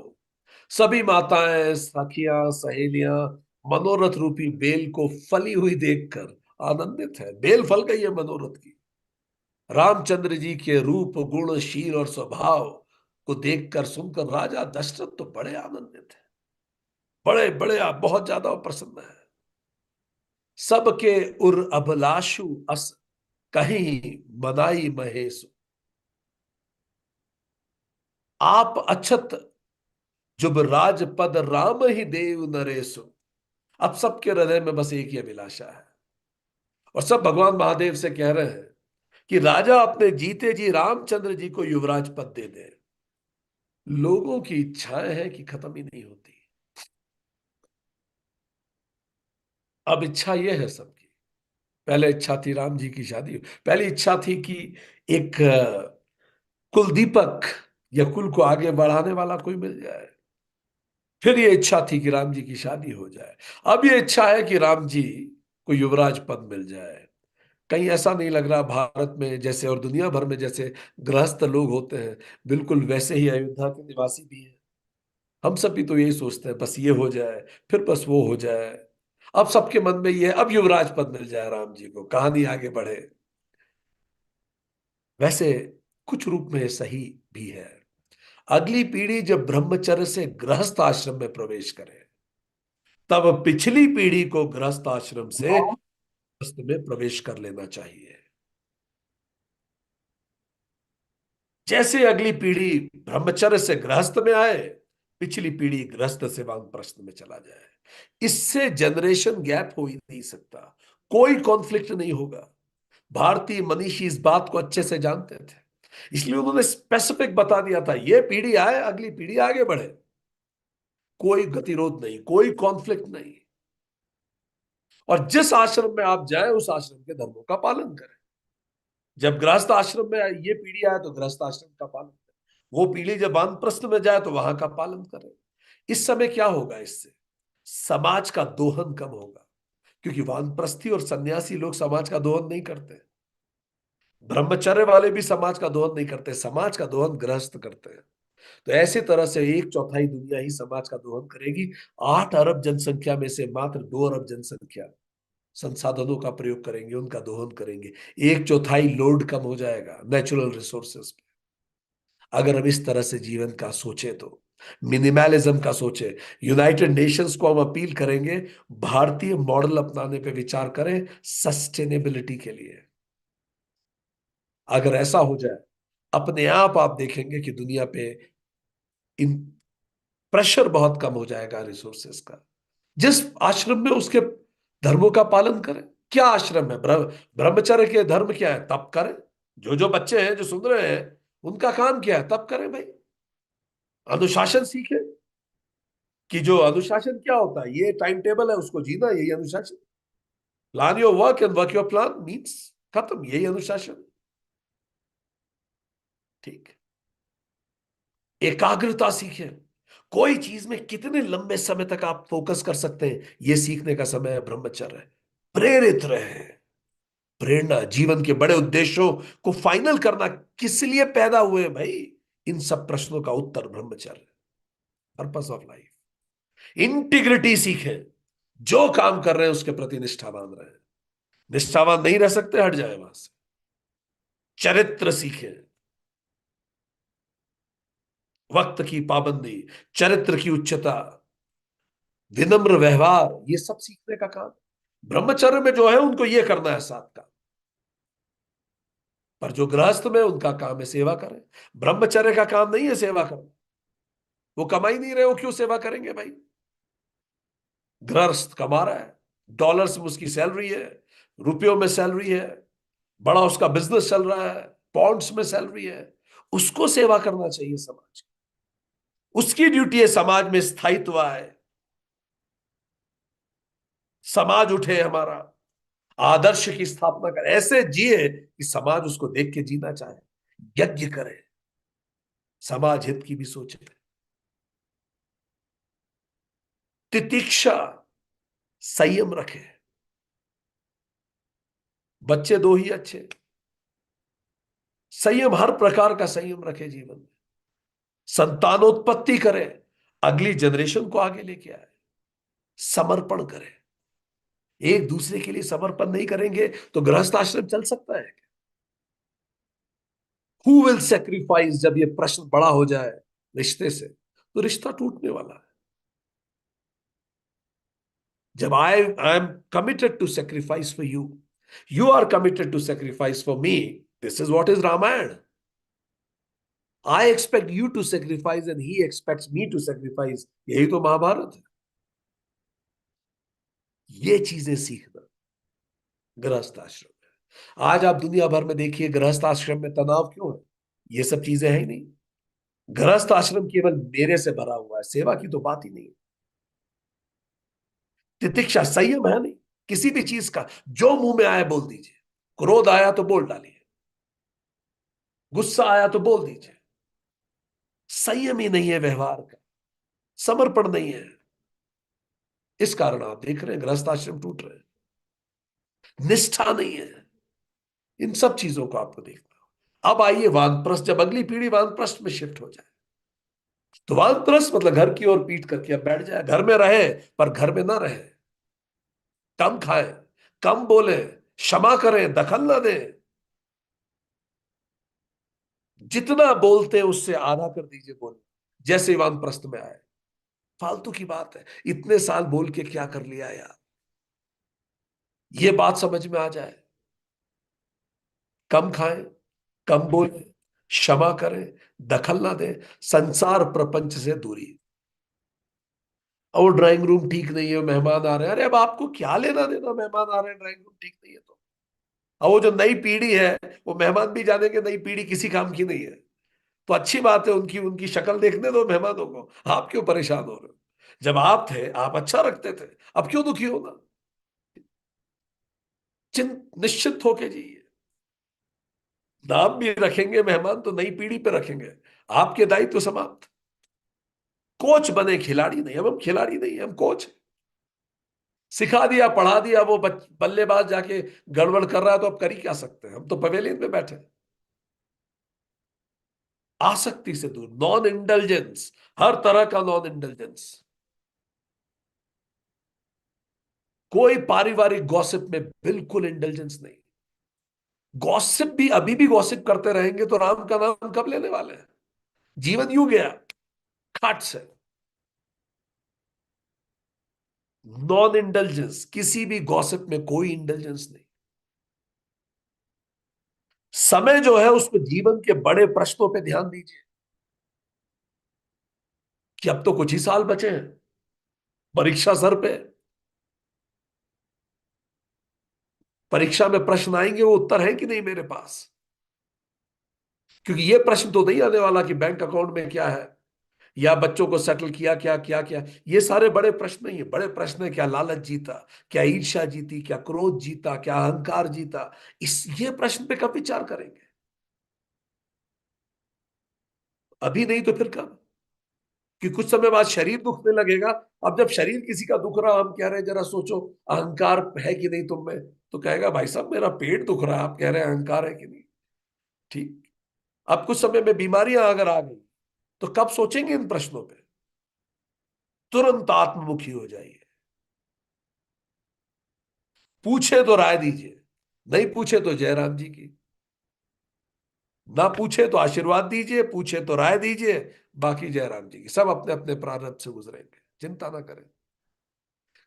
Speaker 1: सभी माताएं सखियां सहेलियां मनोरथ रूपी बेल को फली हुई देखकर आनंदित है। बेल फल गई है मनोरथ की। रामचंद्र जी के रूप गुण शील और स्वभाव को देखकर सुनकर राजा दशरथ तो बड़े आनंदित है, बड़े बड़े बहुत ज्यादा प्रसन्न है। सबके उर अभिलाषु अस कहीं मनाई महेश। आप अछत जुब राजपद राम ही देव नरेशु। अब सबके हृदय में बस एक ही अभिलाषा है, और सब भगवान महादेव से कह रहे हैं कि राजा अपने जीते जी रामचंद्र जी को युवराज पद दे दे। लोगों की इच्छाएं हैं कि खत्म ही नहीं होती। अब इच्छा यह है सबकी। पहले इच्छा थी राम जी की शादी, पहली इच्छा थी कि एक कुल दीपक या कुल को आगे बढ़ाने वाला कोई मिल जाए। फिर ये इच्छा थी कि राम जी की शादी हो जाए। अब ये इच्छा है कि राम जी को युवराज पद मिल जाए। कहीं ऐसा नहीं लग रहा भारत में जैसे और दुनिया भर में जैसे गृहस्थ लोग होते हैं, बिल्कुल वैसे ही अयोध्या के निवासी भी हैं। हम सब भी तो यही सोचते हैं बस ये हो जाए, फिर बस वो हो जाए। अब सबके मन में ये है, अब युवराज पद मिल जाए राम जी को, कहानी आगे बढ़े। वैसे कुछ रूप में ये सही भी है। अगली पीढ़ी जब ब्रह्मचर्य से गृहस्थ आश्रम में प्रवेश करे, तब पिछली पीढ़ी को गृहस्थ आश्रम से गृहस्थ में प्रवेश कर लेना चाहिए। जैसे अगली पीढ़ी ब्रह्मचर्य से गृहस्थ में आए, पिछली पीढ़ी गृहस्थ से वानप्रस्थ में चला जाए। इससे जनरेशन गैप हो ही नहीं सकता, कोई कॉन्फ्लिक्ट नहीं होगा। भारतीय मनीषी इस बात को अच्छे से जानते थे, इसलिए उन्होंने स्पेसिफिक बता दिया था, ये पीढ़ी आए, अगली पीढ़ी आगे बढ़े, कोई गतिरोध नहीं, कोई कॉन्फ्लिक्ट नहीं। और जिस आश्रम में आप जाएं उस आश्रम के धर्मों का पालन करें। जब गृहस्थ आश्रम में ये पीढ़ी आए तो गृहस्थ आश्रम का पालन करें, वो पीढ़ी जब वानप्रस्थ में जाए तो वहां का पालन करें। इस समय क्या होगा, इससे समाज का दोहन कम होगा, क्योंकि वानप्रस्थी और सन्यासी लोग समाज का दोहन नहीं करते। ब्रह्मचर्य वाले भी समाज का दोहन नहीं करते, समाज का दोहन गृहस्थ करते हैं। तो ऐसी तरह से एक चौथाई दुनिया ही समाज का दोहन करेगी। 8 अरब जनसंख्या में से मात्र 2 अरब जनसंख्या संसाधनों का प्रयोग करेंगे, उनका दोहन करेंगे। एक चौथाई लोड कम हो जाएगा नेचुरल रिसोर्सेस पे। अगर हम इस तरह से जीवन का सोचे तो, मिनिमलिज्म का सोचे, यूनाइटेड नेशंस को हम अपील करेंगे भारतीय मॉडल अपनाने पे विचार करें सस्टेनेबिलिटी के लिए। अगर ऐसा हो जाए, अपने आप देखेंगे कि दुनिया पे इन प्रेशर बहुत कम हो जाएगा रिसोर्सेस का। जिस आश्रम में उसके धर्मों का पालन करें। क्या आश्रम है, ब्रह्मचर्य के धर्म क्या है, तप करें। जो जो बच्चे हैं जो सुन रहे हैं, उनका काम क्या है, तप करें भाई। अनुशासन सीखे कि जो अनुशासन क्या होता है, ये टाइम टेबल है, उसको जीना, यही अनुशासन। Plan your work and work your plan means, खत्म, यही अनुशासन। ठीक। एकाग्रता सीखे, कोई चीज में कितने लंबे समय तक आप फोकस कर सकते हैं, ये सीखने का समय है ब्रह्मचर्य। प्रेरित रहे, प्रेरणा, जीवन के बड़े उद्देश्यों को फाइनल करना, किस लिए पैदा हुए भाई, इन सब प्रश्नों का उत्तर ब्रह्मचर्य, पर्पस ऑफ लाइफ। इंटीग्रिटी सीखें, जो काम कर रहे हैं उसके प्रति निष्ठावान रहे। निष्ठावान नहीं रह सकते, हट जाए वहां से। चरित्र सीखें, वक्त की पाबंदी, चरित्र की उच्चता, विनम्र व्यवहार, ये सब सीखने का काम। ब्रह्मचर्य में जो है उनको ये करना है 7 का। पर जो गृहस्थ में, उनका काम है सेवा करें। ब्रह्मचर्य का काम नहीं है सेवा करना, वो कमा ही नहीं रहे, वो क्यों सेवा करेंगे भाई। गृहस्थ कमा रहा है, डॉलर्स में उसकी सैलरी है, रुपयों में सैलरी है, बड़ा उसका बिजनेस चल रहा है, पॉन्ड्स में सैलरी है, उसको सेवा करना चाहिए समाज की। उसकी ड्यूटी है समाज में स्थायित्व आए, समाज उठे, हमारा आदर्श की स्थापना करे, ऐसे जिए कि समाज उसको देख के जीना चाहे, यज्ञ करे, समाज हित की भी सोचे। तितिक्षा, संयम रखे। बच्चे 2 ही अच्छे, संयम, हर प्रकार का संयम रखे जीवन में। संतानोत्पत्ति करे, अगली जनरेशन को आगे लेके आए। समर्पण करे, एक दूसरे के लिए समर्पण नहीं करेंगे तो गृहस्थ आश्रम चल सकता है। हु विल सेक्रीफाइस, जब ये प्रश्न बड़ा हो जाए रिश्ते से, तो रिश्ता टूटने वाला है। जब I am committed to sacrifice for you, you are committed to sacrifice for me, this is what is Ramayana. I expect you to sacrifice and he expects me to sacrifice, यही तो महाभारत है। ये चीजें सीखना गृहस्थ आश्रम में। आज आप दुनिया भर में देखिए, गृहस्थ आश्रम में तनाव क्यों है, ये सब चीजें है ही नहीं। गृहस्थ आश्रम केवल मेरे से भरा हुआ है, सेवा की तो बात ही नहीं। तितिक्षा, संयम है नहीं किसी भी चीज का, जो मुंह में आए बोल दीजिए। क्रोध आया तो बोल डालिए, गुस्सा आया तो बोल दीजिए। संयम ही नहीं है व्यवहार का, समर्पण नहीं है। इस कारण आप देख रहे हैं गृहस्थ आश्रम टूट रहे हैं, निष्ठा नहीं है। इन सब चीजों को आपको देखना। अब आइए वानप्रस्थ, जब अगली पीढ़ी वानप्रस्थ में शिफ्ट हो जाए, तो वानप्रस्थ मतलब घर की ओर पीट करके अब बैठ जाए, घर में रहे पर घर में ना रहे, कम खाएं, कम बोले, क्षमा करें, दखल ना दें। जितना बोलते हैं उससे आधा कर दीजिए बोले, जैसे वानप्रस्थ में आए। फालतू की बात है, इतने साल बोल के क्या कर लिया यार, ये बात समझ में आ जाए। कम खाएं, कम बोलें, क्षमा करें, दखल ना दें, संसार प्रपंच से दूरी। और ड्राइंग रूम ठीक नहीं है, मेहमान आ रहे हैं, अरे अब आपको क्या लेना देना, मेहमान आ रहे हैं, ड्राइंग रूम ठीक नहीं है तो। अब वो जो नई पीढ़ी है, वो मेहमान भी जानेंगे नई पीढ़ी किसी काम की नहीं है। तो अच्छी बात है, उनकी उनकी शक्ल देखने दो मेहमानों को, आप क्यों परेशान हो रहे हो? जब आप थे आप अच्छा रखते थे, अब क्यों दुखी होना? चिंत निश्चित होके जाइए। नाम भी रखेंगे मेहमान तो नई पीढ़ी पे रखेंगे, आपके दायित्व समाप्त। कोच बने, खिलाड़ी नहीं। अब हम खिलाड़ी नहीं, हम कोच। सिखा दिया, पढ़ा दिया, वो बल्लेबाज जाके गड़बड़ कर रहा है तो अब कर ही क्या सकते हैं, हम तो पवेलियन में बैठे हैं। आसक्ति से दूर, नॉन इंटेलिजेंस, हर तरह का नॉन इंटेलिजेंस। कोई पारिवारिक गॉसिप में बिल्कुल इंटेलिजेंस नहीं। गॉसिप भी अभी भी गॉसिप करते रहेंगे तो राम का नाम कब लेने वाले हैं? जीवन यूं गया खाट से। नॉन इंटेलिजेंस, किसी भी गॉसिप में कोई इंटेलिजेंस नहीं। समय जो है उसको जीवन के बड़े प्रश्नों पे ध्यान दीजिए, कि अब तो कुछ ही साल बचे हैं, परीक्षा सर पे। परीक्षा में प्रश्न आएंगे, वो उत्तर है कि नहीं मेरे पास? क्योंकि ये प्रश्न तो नहीं आने वाला कि बैंक अकाउंट में क्या है, या बच्चों को सेटल किया क्या, क्या क्या। ये सारे बड़े प्रश्न नहीं है। बड़े प्रश्न है, क्या लालच जीता, क्या ईर्ष्या जीती, क्या क्रोध जीता, क्या अहंकार जीता। इस ये प्रश्न पे कब विचार करेंगे? अभी नहीं तो फिर कब? कि कुछ समय बाद शरीर दुखने लगेगा। अब जब शरीर किसी का दुख रहा, हम कह रहे हैं जरा सोचो अहंकार है कि नहीं तुम में, तो कहेगा भाई साहब मेरा पेट दुख रहा है, आप कह रहे हैं अहंकार है कि नहीं। ठीक। अब कुछ समय में बीमारियां अगर आ गई, तो कब सोचेंगे इन प्रश्नों पे? तुरंत आत्ममुखी हो जाइए। पूछे तो राय दीजिए, नहीं पूछे तो जयराम जी की। ना पूछे तो आशीर्वाद दीजिए, पूछे तो राय दीजिए। बाकी जयराम जी की, सब अपने अपने प्रारब्ध से गुजरेंगे, चिंता ना करें।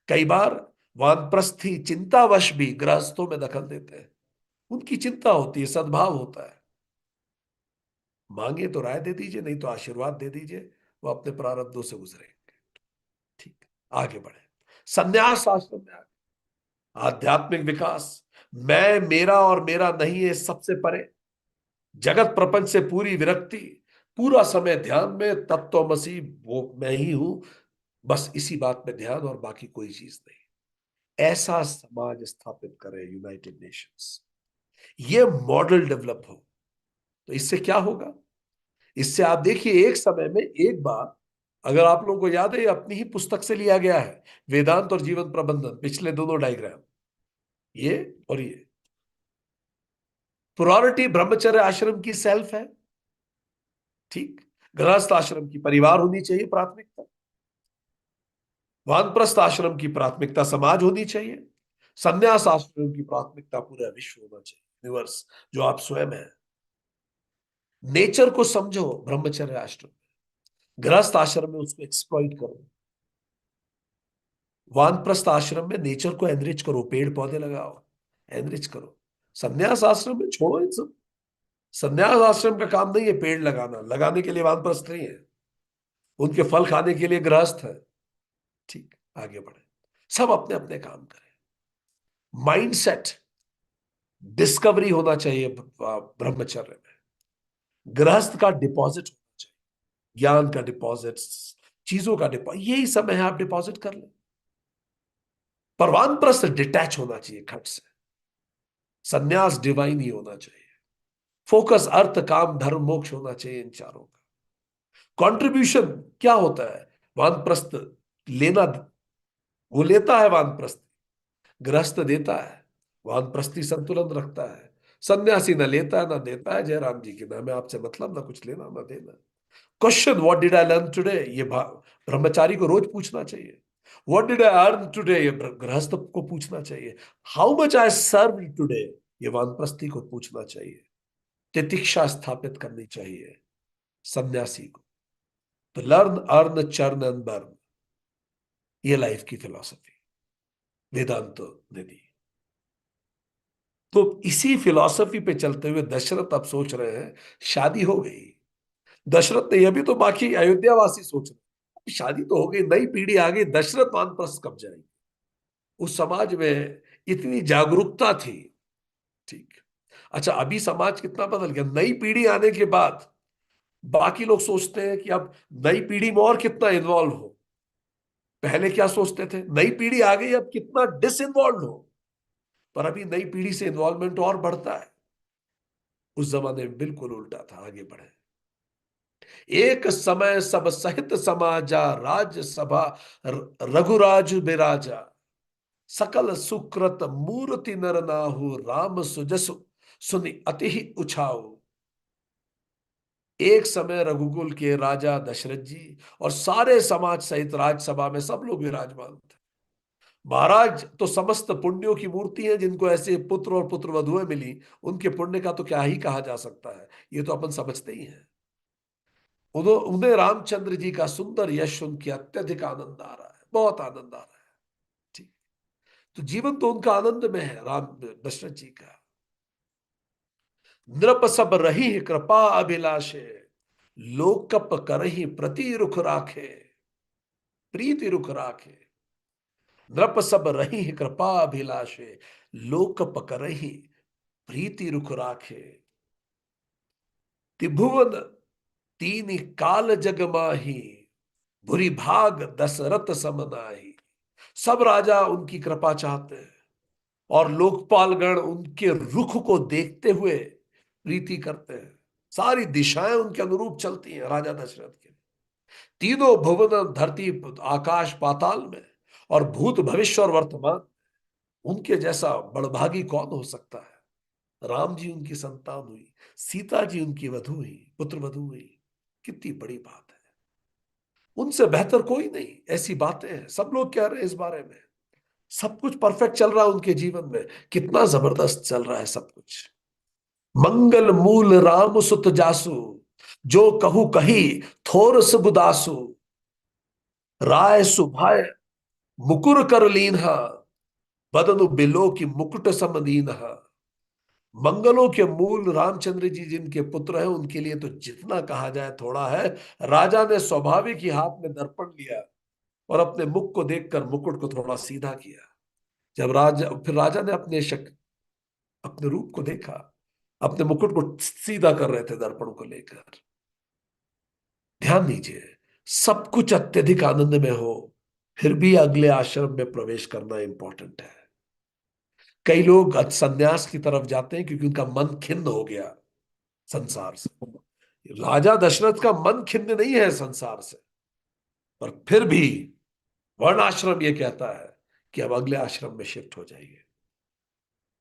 Speaker 1: कई बार वानप्रस्थी चिंतावश भी गृहस्थों में दखल देते हैं। उनकी चिंता होती है, सद्भाव होता है। मांगे तो राय दे दीजिए, नहीं तो आशीर्वाद दे दीजिए, वो अपने प्रारब्धों से गुजरेंगे। ठीक है, आगे बढ़े। संन्यास आश्रम में आगे, आध्यात्मिक विकास। मैं, मेरा और मेरा नहीं है, सबसे परे। जगत प्रपंच से पूरी विरक्ति, पूरा समय ध्यान में, तत्वमसी वो मैं ही हूं, बस इसी बात में ध्यान, और बाकी कोई चीज नहीं। ऐसा समाज स्थापित करे यूनाइटेड नेशंस, ये मॉडल डेवलप हो। तो इससे क्या होगा? इससे आप देखिए, एक समय में एक बार, अगर आप लोगों को याद है, ये अपनी ही पुस्तक से लिया गया है, वेदांत और जीवन प्रबंधन, पिछले दोनों डायग्राम, ये और ये। प्रोरिटी ब्रह्मचर्य आश्रम की सेल्फ है, ठीक। गृहस्थ आश्रम की परिवार होनी चाहिए प्राथमिकता। वानप्रस्थ आश्रम की प्राथमिकता समाज होनी चाहिए। संन्यास आश्रम की प्राथमिकता पूरा विश्व होना चाहिए, यूनिवर्स, जो आप स्वयं है। नेचर को समझो ब्रह्मचर्य आश्रम में, गृहस्थ आश्रम में उसको एक्सप्लॉइट करो। वानप्रस्थ आश्रम में नेचर को एनरिच करो, पेड़ पौधे लगाओ, एनरिच करो। संन्यास आश्रम में छोड़ो इन सब। संन्यास आश्रम का काम नहीं है पेड़ लगाना, लगाने के लिए वानप्रस्थ नहीं है, उनके फल खाने के लिए गृहस्थ है। ठीक, आगे बढ़े, सब अपने अपने काम करें। माइंडसेट, डिस्कवरी होना चाहिए ब्रह्मचर्य में। गृहस्थ का डिपॉजिट होना चाहिए, ज्ञान का डिपॉजिट, चीजों का डिपॉजिट, यही समय है, आप डिपॉजिट कर लें। पर वानप्रस्थ डिटैच होना चाहिए खट से। संन्यास डिवाइन ही होना चाहिए। फोकस अर्थ काम धर्म मोक्ष होना चाहिए इन चारों का। कंट्रीब्यूशन क्या होता है? वानप्रस्थ लेना, वो लेता है वानप्रस्थ, गृहस्थ देता है, वानप्रस्थी संतुलन रखता है। सन्यासी ना लेता है ना देता है, जयराम जी की ना मैं आपसे मतलब, ना कुछ लेना ना देना। Question, what did I learn today, ये ब्रह्मचारी को रोज पूछना चाहिए। What did I earn today, ये गृहस्थ को पूछना चाहिए। How much I serve today, ये वानप्रस्थी को पूछना चाहिए। तितिक्षा स्थापित करनी चाहिए सन्यासी को। तो learn earn churn and burn, ये लाइफ की फिलॉसफी वेदांत ने दी। तो इसी फिलॉसफी पे चलते हुए दशरथ अब सोच रहे हैं, शादी हो गई, दशरथ नहीं, अभी तो बाकी अयोध्या वासी सोच रहे हैं शादी तो हो गई, नई पीढ़ी आ गई, दशरथ वानप्रस्थ कब जाएंगे। उस समाज में इतनी जागरूकता थी। ठीक। अच्छा, अभी समाज कितना बदल गया नई पीढ़ी आने के बाद। बाकी लोग सोचते हैं कि अब नई पीढ़ी में और कितना इन्वॉल्व हो। पहले क्या सोचते थे, नई पीढ़ी आ गई अब कितना डिस इन्वॉल्व हो। पर अभी नई पीढ़ी से इन्वॉल्वमेंट और बढ़ता है। उस जमाने में बिल्कुल उल्टा था, आगे बढ़े। एक समय सब सहित समाजा राज्यसभा रघुराज बिराजा, सकल सुकृत मूर्ति नर नाहु राम सुजसु सुनि अति ही उछाऊ। एक समय रघुकुल के राजा दशरथ जी और सारे समाज सहित राजसभा में सब लोग विराजमान थे। महाराज तो समस्त पुण्यों की मूर्ति है, जिनको ऐसे पुत्र और पुत्र वधुएं मिली, उनके पुण्य का तो क्या ही कहा जा सकता है, ये तो अपन समझते ही हैं। उन्हें रामचंद्र जी का सुंदर यश सुन के अत्यधिक आनंद आ रहा है, बहुत आनंद आ रहा है। ठीक। तो जीवन तो उनका आनंद में है, राम दशरथ जी का। नृप सब रही कृपा अभिलाषे, लोकप करही प्रति रुख राखे, प्रीति रुख राखे। नृप सब रही कृपा अभिलाषे, लोकप करही प्रीति रुख राखे। त्रिभुवन तीन काल जग माही, भूरि भाग दशरथ समनाही। सब राजा उनकी कृपा चाहते हैं और लोकपालगण उनके रुख को देखते हुए प्रीति करते हैं। सारी दिशाएं उनके अनुरूप चलती हैं राजा दशरथ के। तीनों भुवन धरती आकाश पाताल में और भूत भविष्य और वर्तमान, उनके जैसा बड़भागी कौन हो सकता है। राम जी उनकी संतान हुई, सीता जी उनकी वधु हुई, पुत्र वधु हुई, कितनी बड़ी बात है। उनसे बेहतर कोई नहीं, ऐसी बातें हैं, सब लोग कह रहे हैं इस बारे में। सब कुछ परफेक्ट चल रहा है उनके जीवन में, कितना जबरदस्त चल रहा है सब कुछ। मंगल मूल राम सुत जासु, जो कहू कही थोर सुबुदासु। राय सुभाय मुकुर कर लीन्हा, बदनु बिलो की मुकुट समदीन्हा। मंगलों के मूल रामचंद्र जी जिनके पुत्र हैं, उनके लिए तो जितना कहा जाए थोड़ा है। राजा ने स्वाभाविक ही हाथ में दर्पण लिया और अपने मुख को देखकर मुकुट को थोड़ा सीधा किया। जब राजा ने अपने रूप को देखा, अपने मुकुट को सीधा कर रहे थे दर्पण को लेकर। ध्यान दीजिए, सब कुछ अत्यधिक आनंद में हो, फिर भी अगले आश्रम में प्रवेश करना इंपॉर्टेंट है। कई लोग संन्यास की तरफ जाते हैं क्योंकि उनका मन खिन्न हो गया संसार से। राजा दशरथ का मन खिन्न नहीं है संसार से, पर फिर भी वर्णाश्रम ये कहता है कि अब अगले आश्रम में शिफ्ट हो जाइए।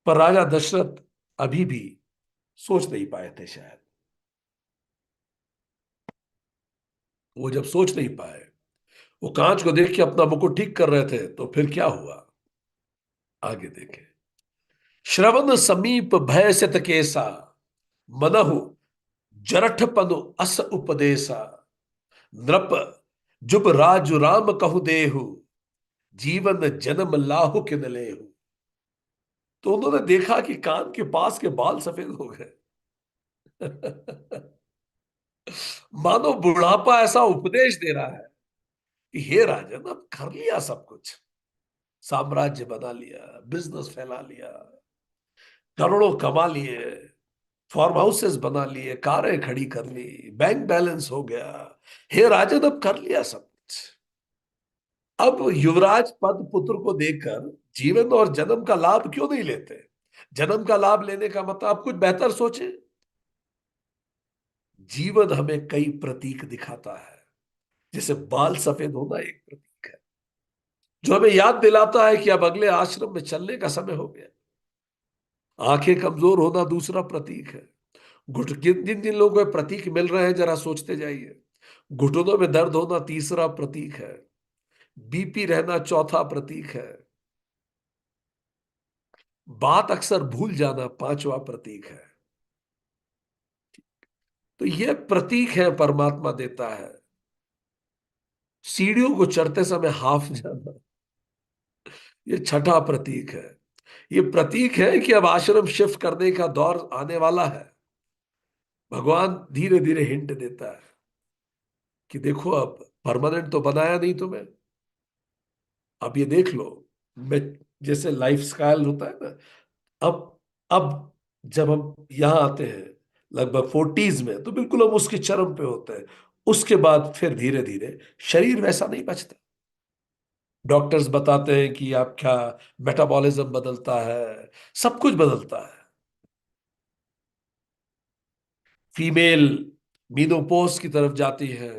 Speaker 1: पर राजा दशरथ अभी भी सोच नहीं पाए थे शायद। वो जब सोच नहीं पाए, वो कांच को देख के अपना मुकुट ठीक कर रहे थे, तो फिर क्या हुआ, आगे देखें। श्रवण समीप भय सित केसा, मनहु जरठ पनु अस उपदेसा। नृप जुब राजु राम कहु देहु, जीवन जन्म लाहु किन लेहु। तो उन्होंने देखा कि कान के पास के बाल सफेद हो गए। मानो बुढ़ापा ऐसा उपदेश दे रहा है कि हे राजन, अब कर लिया सब कुछ, साम्राज्य बना लिया, बिजनेस फैला लिया, करोड़ों कमा लिए, फार्म हाउसेस बना लिए, कारें खड़ी कर ली, बैंक बैलेंस हो गया। हे राजन, अब कर लिया सब कुछ। अब युवराज पद पुत्र को देकर जीवन और जन्म का लाभ क्यों नहीं लेते। जन्म का लाभ लेने का मतलब आप कुछ बेहतर सोचे। जीवन हमें कई प्रतीक दिखाता है, जैसे बाल सफेद होना एक प्रतीक है, जो हमें याद दिलाता है कि अब अगले आश्रम में चलने का समय हो गया। आंखें कमजोर होना दूसरा प्रतीक है। घुट जिन जिन जिन लोगों को प्रतीक मिल रहे हैं, जरा सोचते जाइए। घुटनों में दर्द होना तीसरा प्रतीक है। बीपी रहना चौथा प्रतीक है। बात अक्सर भूल जाना पांचवा प्रतीक है। तो ये प्रतीक है परमात्मा देता है। सीढ़ियों को चढ़ते समय हाफ जाना, ये छठा प्रतीक है। ये प्रतीक है कि अब आश्रम शिफ्ट करने का दौर आने वाला है। भगवान धीरे धीरे हिंट देता है कि देखो, अब परमानेंट तो बनाया नहीं तुम्हें, अब ये देख लो। मैं, जैसे लाइफ स्टाइल होता है ना, अब जब हम यहाँ आते हैं लगभग 40s में, तो बिल्कुल हम उसके चरम पे होते हैं। उसके बाद फिर धीरे धीरे शरीर वैसा नहीं बचता। डॉक्टर्स बताते हैं कि आपका मेटाबॉलिज्म बदलता है, सब कुछ बदलता है। फीमेल मीनोपोज की तरफ जाती है,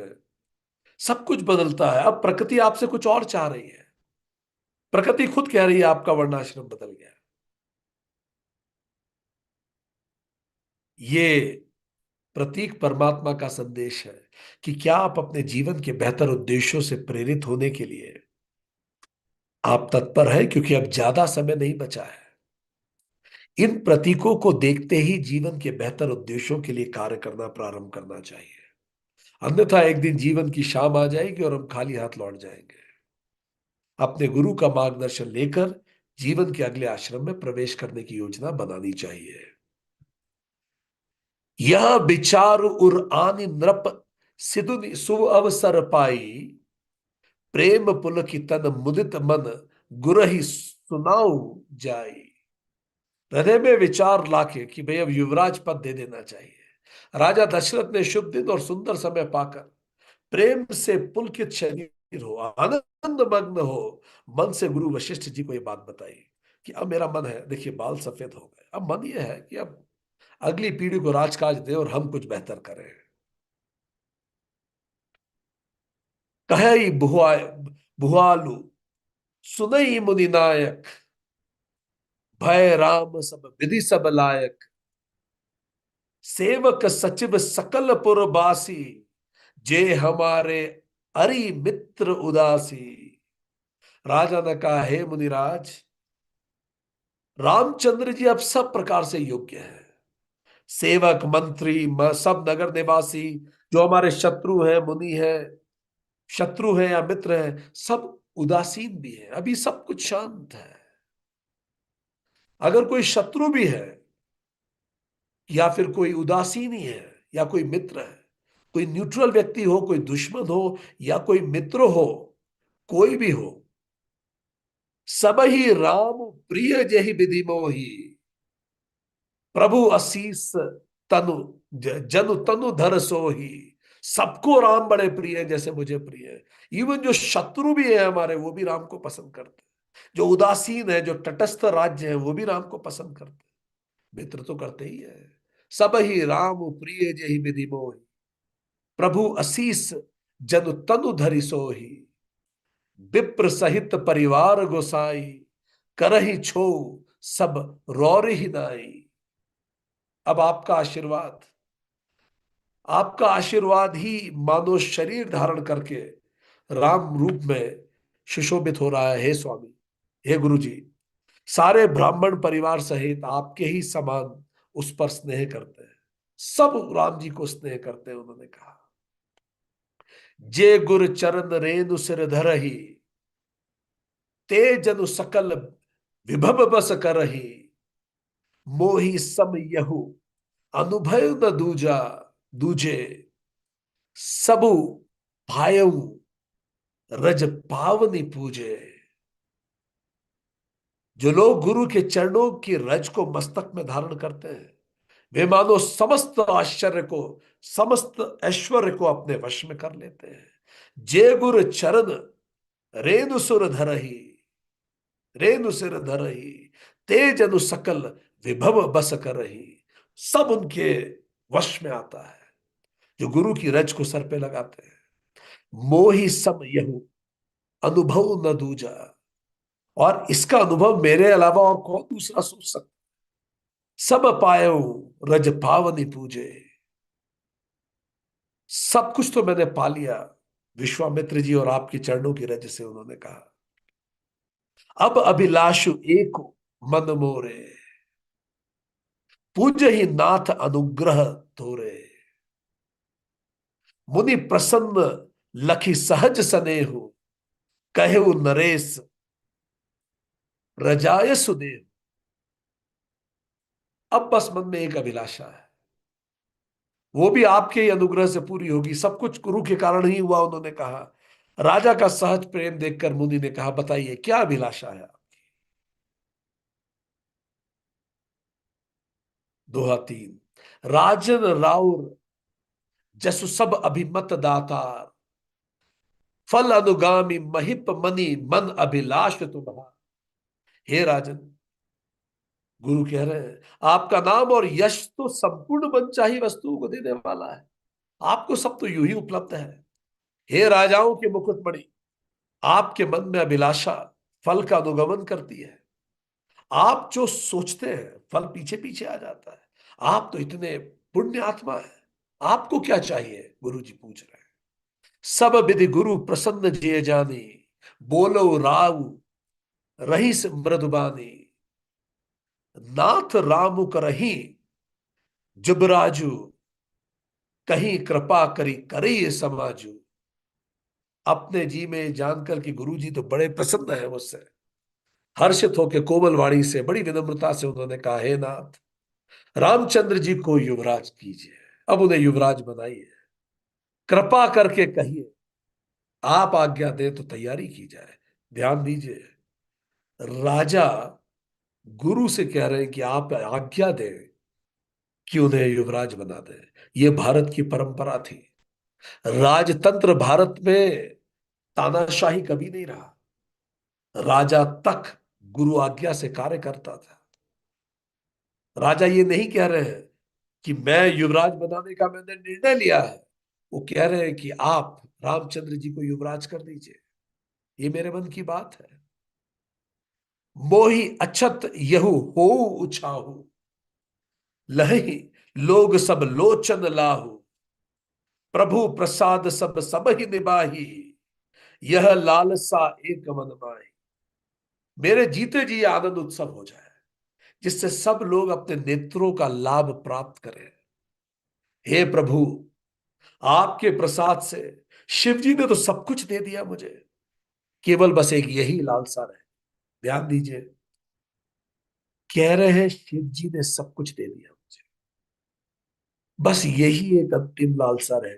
Speaker 1: सब कुछ बदलता है। अब प्रकृति आपसे कुछ और चाह रही है। प्रकृति खुद कह रही है आपका वर्णाश्रम बदल गया। ये प्रतीक परमात्मा का संदेश है कि क्या आप अपने जीवन के बेहतर उद्देश्यों से प्रेरित होने के लिए आप तत्पर हैं, क्योंकि अब ज्यादा समय नहीं बचा है। इन प्रतीकों को देखते ही जीवन के बेहतर उद्देश्यों के लिए कार्य करना प्रारंभ करना चाहिए। अन्यथा एक दिन जीवन की शाम आ जाएगी और हम खाली हाथ लौट जाएंगे। अपने गुरु का मार्गदर्शन लेकर जीवन के अगले आश्रम में प्रवेश करने की योजना बनानी चाहिए। यह विचार उर आनि नृप सिदुनि सुव अवसर पाई, प्रेम पुलक तन मुदित मन गुरहि सुनाऊ जाई। हृदय में विचार लाके कि भाई अब युवराज पद दे देना चाहिए। राजा दशरथ ने शुभ दिन और सुंदर समय पाकर प्रेम से पुलकित शरीर हो, आनंद मग्न हो, मन से गुरु वशिष्ठ जी को ये बात बताई कि अब मेरा मन है, देखिए बाल सफेद हो गए, अब मन ये है कि अब अगली पीढ़ी को राजकाज दे और हम कुछ बेहतर करें। कहे भुआ भुआलु सुनई मुनि नायक, भय राम सब विधि सब लायक, सेवक सचिव सकल पुरबासी, जे हमारे अरि मित्र उदासी। राजा ने कहा, हे मुनिराज, रामचंद्र जी अब सब प्रकार से योग्य हैं। सेवक मंत्री सब नगर निवासी, जो हमारे शत्रु हैं, मुनि हैं, शत्रु हैं या मित्र हैं, सब उदासीन भी हैं, अभी सब कुछ शांत है। अगर कोई शत्रु भी है या फिर कोई उदासीन ही है या कोई मित्र है, कोई न्यूट्रल व्यक्ति हो, कोई दुश्मन हो या कोई मित्र हो, कोई भी हो, सब ही राम प्रिय जहि विधि मोहि, प्रभु असीस तनु जनु तनु धर सोही। सबको राम बड़े प्रिय हैं जैसे मुझे प्रिय है। इवन जो शत्रु भी है हमारे, वो भी राम को पसंद करते हैं। जो उदासीन है, जो तटस्थ राज्य है, वो भी राम को पसंद करते हैं। मित्र तो करते ही है। सब ही राम प्रिय जहि विधि मोहि, प्रभु असीस जनु तनु धरि सोही, विप्र सहित परिवार गोसाई, करहि छो सब रौर ही नाई। अब आपका आशीर्वाद ही मानो शरीर धारण करके राम रूप में सुशोभित हो रहा है। हे स्वामी, हे गुरु जी, सारे ब्राह्मण परिवार सहित आपके ही समान उस पर स्नेह करते हैं। सब राम जी को स्नेह करते हैं। उन्होंने कहा, जे गुर चरण रेणु सिर धरहि, ते जनु सकल विभव बस करहि, मोहि सम यहु अनुभव न दूजा, दूजे सबु भायऊ रज पावनी पूजे। जो लोग गुरु के चरणों की रज को मस्तक में धारण करते हैं, वे मानो समस्त ऐश्वर्य को अपने वश में कर लेते हैं। जे गुरु चरण रेणु सुर धरही, रेणु सिर धरही, तेज अनु सकल विभव बस करही। सब उनके वश में आता है जो गुरु की रज को सर पे लगाते हैं। मोहि सम यहु अनुभव न दूजा, और इसका अनुभव मेरे अलावा और कौन दूसरा सोच सकता। सब पायो रज पावनी पूजे, सब कुछ तो मैंने पा लिया विश्वामित्र जी और आपके चरणों की रज से। उन्होंने कहा, अब अभिलाषु एक मन मोरे, पूज ही नाथ अनुग्रह तोरे। मुनि प्रसन्न लखी सहज सनेहु, कहेउ नरेश रजाय सुदेव। अब बस मन में एक अभिलाषा है, वो भी आपके ही अनुग्रह से पूरी होगी। सब कुछ गुरु के कारण ही हुआ, उन्होंने कहा। राजा का सहज प्रेम देखकर मुनि ने कहा, बताइए क्या अभिलाषा है। दोहा 3। राजन राउर जसु सब अभिमत दाता, फल अनुगामी महिप मनि मन अभिलाष तुम्हारा। हे राजन, गुरु कह रहे हैं, आपका नाम और यश तो संपूर्ण मनचाही वस्तुओं को देने वाला है। आपको सब तो यूं ही उपलब्ध है। हे राजाओं के मुकुटमणि, आपके मन में अभिलाषा फल का अनुगमन करती है। आप जो सोचते हैं फल पीछे पीछे आ जाता है। आप तो इतने पुण्य आत्मा है, आपको क्या चाहिए, गुरु जी पूछ रहे हैं। सब विधि गुरु प्रसन्न जिय जानी, बोलो राव रहीस मृदुबानी। नाथ राम करही जुबराजू, कहीं कृपा करी करे ये समाजू। अपने जी में जानकर कि गुरु जी तो बड़े प्रसन्न है मुझसे, हर्षित होकर कोमल वाणी से बड़ी विनम्रता से उन्होंने कहा, हे नाथ, रामचंद्र जी को युवराज कीजिए। अब उन्हें युवराज बनाइए, कृपा करके कहिए, आप आज्ञा दे तो तैयारी की जाए। ध्यान दीजिए, राजा गुरु से कह रहे हैं कि आप आज्ञा दें कि उन्हें युवराज बना दें। यह भारत की परंपरा थी। राजतंत्र भारत में तानाशाही कभी नहीं रहा। राजा तक गुरु आज्ञा से कार्य करता था। राजा ये नहीं कह रहे हैं कि मैं युवराज बनाने का मैंने निर्णय लिया है। वो कह रहे हैं कि आप रामचंद्र जी को युवराज कर दीजिए, ये मेरे मन की बात है। मोहि अछत यहु हो उछाहु, लहि लोग सब लोचन लाहु। प्रभु प्रसाद सब सब ही निबाही, यह लालसा एक मन माही। मेरे जीते जी आनंद उत्सव हो जाए, जिससे सब लोग अपने नेत्रों का लाभ प्राप्त करें। हे प्रभु, आपके प्रसाद से शिव जी ने तो सब कुछ दे दिया मुझे, केवल बस एक यही लालसा रहे। ध्यान दीजिए, कह रहे हैं शिव जी ने सब कुछ दे दिया मुझे, बस यही एक अंतिम लालसा रहे।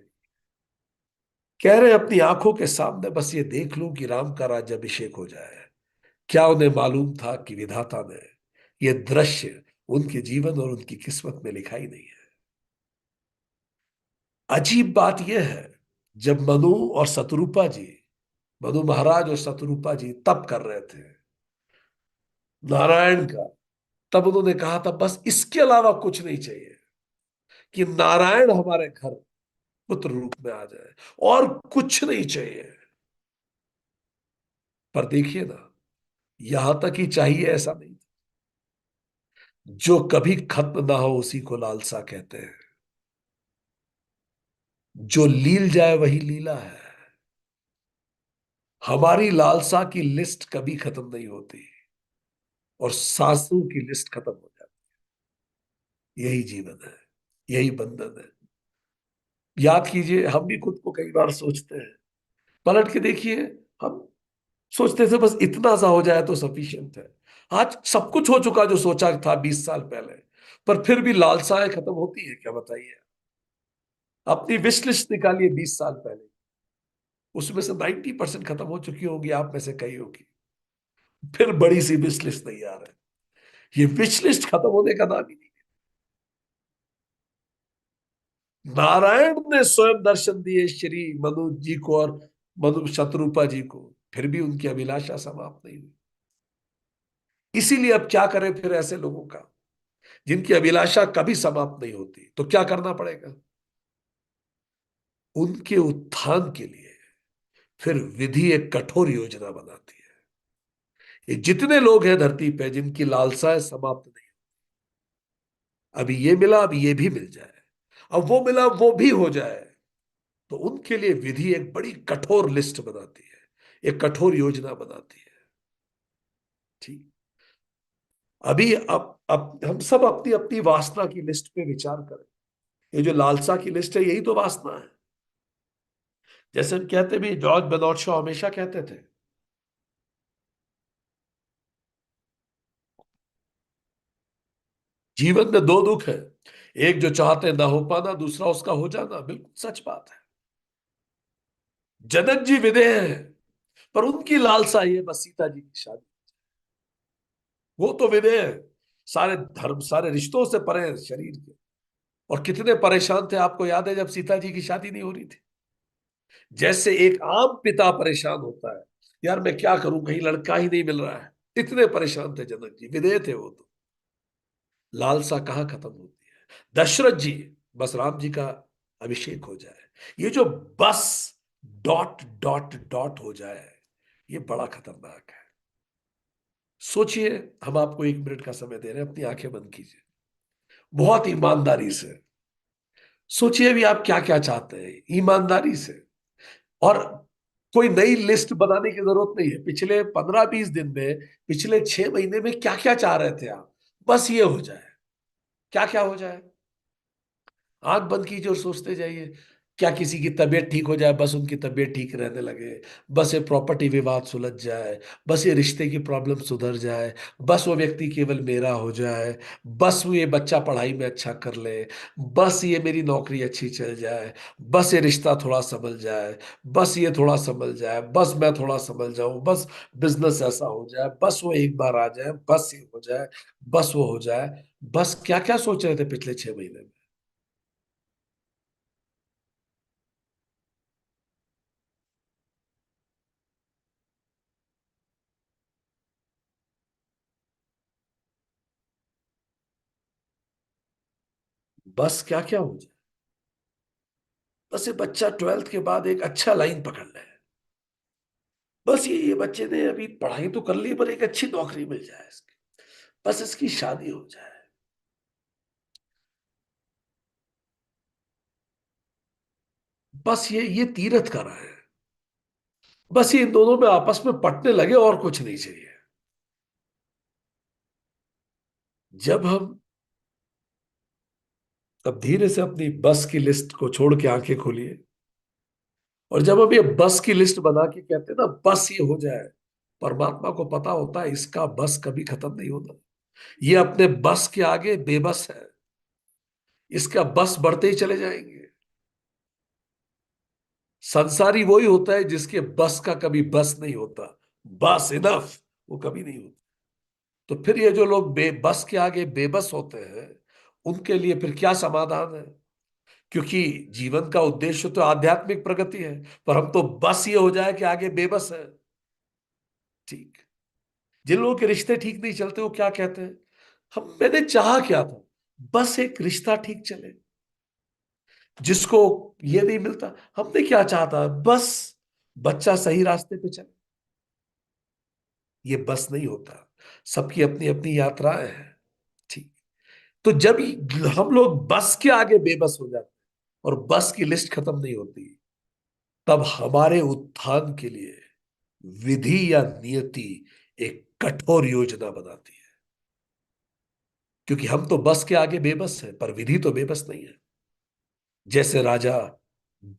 Speaker 1: कह रहे हैं अपनी आंखों के सामने बस ये देख लूं कि राम का राज्याभिषेक हो जाए। क्या उन्हें मालूम था कि विधाता ने ये दृश्य उनके जीवन और उनकी किस्मत में लिखा ही नहीं है। अजीब बात यह है, जब मनु और शत्रुपा जी, मनु महाराज और शत्रुपा जी तप कर रहे थे नारायण का, तब उन्होंने कहा था बस इसके अलावा कुछ नहीं चाहिए, कि नारायण हमारे घर पुत्र रूप में आ जाए, और कुछ नहीं चाहिए। पर देखिए ना, यहां तक ही चाहिए ऐसा नहीं, जो कभी खत्म ना हो उसी को लालसा कहते हैं। जो लील जाए वही लीला है। हमारी लालसा की लिस्ट कभी खत्म नहीं होती, और सांसों की लिस्ट खत्म हो जाती है। यही जीवन है, यही बंधन है। याद कीजिए, हम भी खुद को कई बार सोचते हैं, पलट के देखिए, हम सोचते थे बस इतना सा हो जाए तो सफिशिएंट है। आज सब कुछ हो चुका जो सोचा था 20 साल पहले, पर फिर भी लालसाएं खत्म होती है क्या, बताइए। अपनी विश लिस्ट निकालिए 20 साल पहले, उसमें से 90% खत्म हो चुकी होगी, आप में से कई होगी। फिर बड़ी सी विश लिस्ट तैयार है। ये विश लिस्ट खत्म होने का नाम ही नहीं। नारायण ने स्वयं दर्शन दिए श्री मनु जी को और मनु शत्रुपा जी को, फिर भी उनकी अभिलाषा समाप्त नहीं हुई। इसीलिए अब क्या करें फिर ऐसे लोगों का, जिनकी अभिलाषा कभी समाप्त नहीं होती, तो क्या करना पड़ेगा। उनके उत्थान के लिए फिर विधि एक कठोर योजना बनाती है। ये जितने लोग हैं धरती पे जिनकी लालसाएं समाप्त नहीं, अभी ये मिला अब ये भी मिल जाए, अब वो मिला वो भी हो जाए, तो उनके लिए विधि एक बड़ी कठोर लिस्ट बनाती है, एक कठोर योजना बनाती है। ठीक। अभी अब हम सब अपनी अपनी वासना की लिस्ट पे विचार करें। ये जो लालसा की लिस्ट है, यही तो वासना है। जैसे हम कहते भी, जॉर्ज बेर्नार्ड शॉ हमेशा कहते थे, जीवन में दो दुख है, एक जो चाहते ना हो पाना, दूसरा उसका हो जाना। बिल्कुल सच बात है। जनक जी विदेह हैं, पर उनकी लालसा ये बस सीता जी की शादी। वो तो विदेह है, सारे धर्म सारे रिश्तों से परे हैं शरीर के। और कितने परेशान थे, आपको याद है जब सीता जी की शादी नहीं हो रही थी। जैसे एक आम पिता परेशान होता है, यार मैं क्या करूं, कहीं लड़का ही नहीं मिल रहा है। इतने परेशान थे जनक जी, विदेह थे वो तो। लालसा कहाँ खत्म होती है। दशरथ जी, बस राम जी का अभिषेक हो जाए। ये जो बस डॉट डॉट डॉट हो जाए, ये बड़ा खतरनाक है। सोचिए, हम आपको 1 मिनट का समय दे रहे हैं, अपनी आंखें बंद कीजिए, बहुत ईमानदारी से सोचिए भी आप क्या क्या चाहते हैं, ईमानदारी से। और कोई नई लिस्ट बनाने की जरूरत नहीं है। पिछले 15-20 दिन में, पिछले 6 महीने में क्या क्या चाह रहे थे आप, बस ये हो जाए। क्या क्या हो जाए, आंख बंद कीजिए और सोचते जाइए। क्या किसी की तबीयत ठीक हो जाए, बस उनकी तबीयत ठीक रहने लगे। बस ये प्रॉपर्टी विवाद सुलझ जाए। बस ये रिश्ते की प्रॉब्लम सुधर जाए। बस वो व्यक्ति केवल मेरा हो जाए। बस वो ये बच्चा पढ़ाई में अच्छा कर ले। बस ये मेरी नौकरी अच्छी चल जाए। बस ये रिश्ता थोड़ा संभल जाए। बस ये थोड़ा संभल जाए। बस मैं थोड़ा संभल जाऊं। बस बिजनेस ऐसा हो जाए। बस वो एक बार आ जाए। बस ये हो जाए। बस वो हो जाए। बस क्या क्या सोच रहे थे पिछले 6 महीने में। बस क्या क्या हो जाए। बस ये बच्चा 12th के बाद एक अच्छा लाइन पकड़ ले। बस ये बच्चे ने अभी पढ़ाई तो कर ली, पर एक अच्छी नौकरी मिल जाए इसकी। बस इसकी शादी हो जाए। बस ये तीरथ कर रहा है। बस ये इन दोनों में आपस में पटने लगे, और कुछ नहीं चाहिए। जब हम अब धीरे से अपनी बस की लिस्ट को छोड़ के आंखें खोलिए, और जब हम ये बस की लिस्ट बना के कहते हैं ना, बस ये हो जाए, परमात्मा को पता होता है इसका बस कभी खत्म नहीं होता। ये अपने बस के आगे बेबस है। इसका बस बढ़ते ही चले जाएंगे। संसारी वही होता है जिसके बस का कभी बस नहीं होता। बस इनफ, वो कभी नहीं होता। तो फिर ये जो लोग बेबस के आगे बेबस होते हैं, उनके लिए फिर क्या समाधान है। क्योंकि जीवन का उद्देश्य तो आध्यात्मिक प्रगति है, पर हम तो बस ये हो जाए कि आगे बेबस है। ठीक। जिन लोगों के रिश्ते ठीक नहीं चलते, वो क्या कहते हैं, हम मैंने चाहा क्या था, बस एक रिश्ता ठीक चले। जिसको ये नहीं मिलता, हमने क्या चाहता, बस बच्चा सही रास्ते पे चले। ये बस नहीं होता। सबकी अपनी अपनी यात्राएं हैं। ठीक। तो जब हम लोग बस के आगे बेबस हो जाते हैं और बस की लिस्ट खत्म नहीं होती, तब हमारे उत्थान के लिए विधि या नियति एक कठोर योजना बनाती है। क्योंकि हम तो बस के आगे बेबस हैं, पर विधि तो बेबस नहीं है। जैसे राजा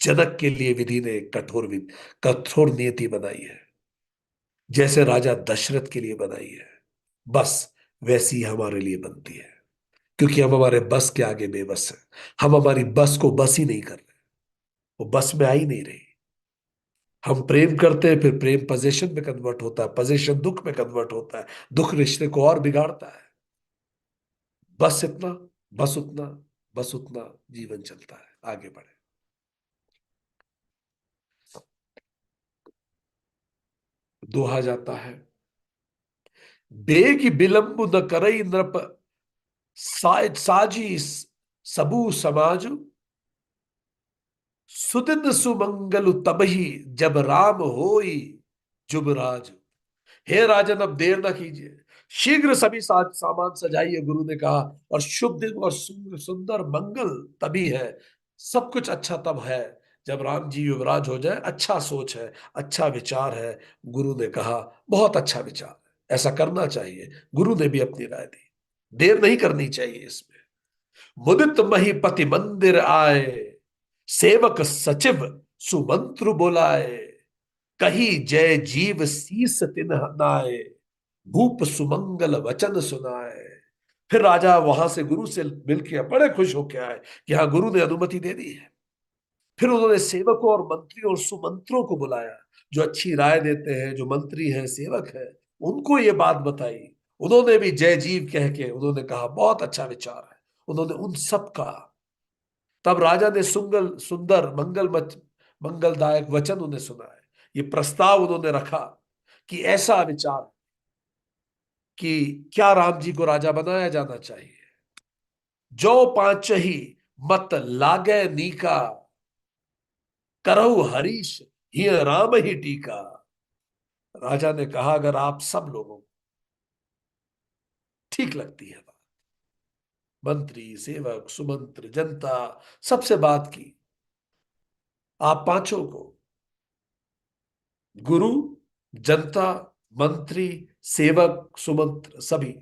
Speaker 1: जनक के लिए विधि ने कठोर नियति बनाई है, जैसे राजा दशरथ के लिए बनाई है, बस वैसी ही हमारे लिए बनती है। क्योंकि हम हमारे बस के आगे बेबस हैं। हम हमारी बस को बस ही नहीं कर रहे। वो बस में आ ही नहीं रही। हम प्रेम करते हैं, फिर प्रेम पजेशन में कन्वर्ट होता है, पजेशन दुख में कन्वर्ट होता है, दुख रिश्ते को और बिगाड़ता है। बस इतना, बस उतना, बस उतना जीवन चलता है, आगे बढ़े। दोहा जाता है, बेग बिलंब न करई नृप, साजी सबू समाज, सुदिन सुमंगल तबहि जब राम होई जुबराज। हे राजन, अब देर ना कीजिए, शीघ्र सभी सामान सजाइए, गुरु ने कहा। और शुभ दिन और सुंदर मंगल तभी है, सब कुछ अच्छा तब है जब राम जी युवराज हो जाए। अच्छा सोच है, अच्छा विचार है। गुरु ने कहा, बहुत अच्छा विचार है, ऐसा करना चाहिए। गुरु ने भी अपनी राय दी, देर नहीं करनी चाहिए इसमें। मुदित महीपति मंदिर आए, सेवक सचिव सुमंत्र बोलाए, कही जय जीव शीस तिन्ह नाए, भूप सुमंगल वचन सुनाए। फिर राजा वहां से गुरु से मिलके बड़े खुश होके आए कि हाँ, गुरु ने अनुमति दे दी है। फिर उन्होंने सेवकों और मंत्रियों और सुमंत्रों को बुलाया, जो अच्छी राय देते हैं, जो मंत्री हैं, सेवक हैं, उनको ये बात बताई। उन्होंने भी जय जीव कह के उन्होंने कहा बहुत अच्छा विचार है। उन्होंने उन सब का, तब राजा ने सुंगल सुंदर मंगलदायक वचन उन्हें सुनाए। ये प्रस्ताव उन्होंने रखा कि ऐसा विचार कि क्या राम जी को राजा बनाया जाना चाहिए। जो पांचही मत लागे नीका, करहु हरीश ही राम ही टीका। राजा ने कहा अगर आप सब लोगों को ठीक लगती है बात, मंत्री सेवक सुमंत्र जनता, सबसे बात की, आप पांचों को, गुरु, जनता, मंत्री, सेवक, सुमंत्र, सभी,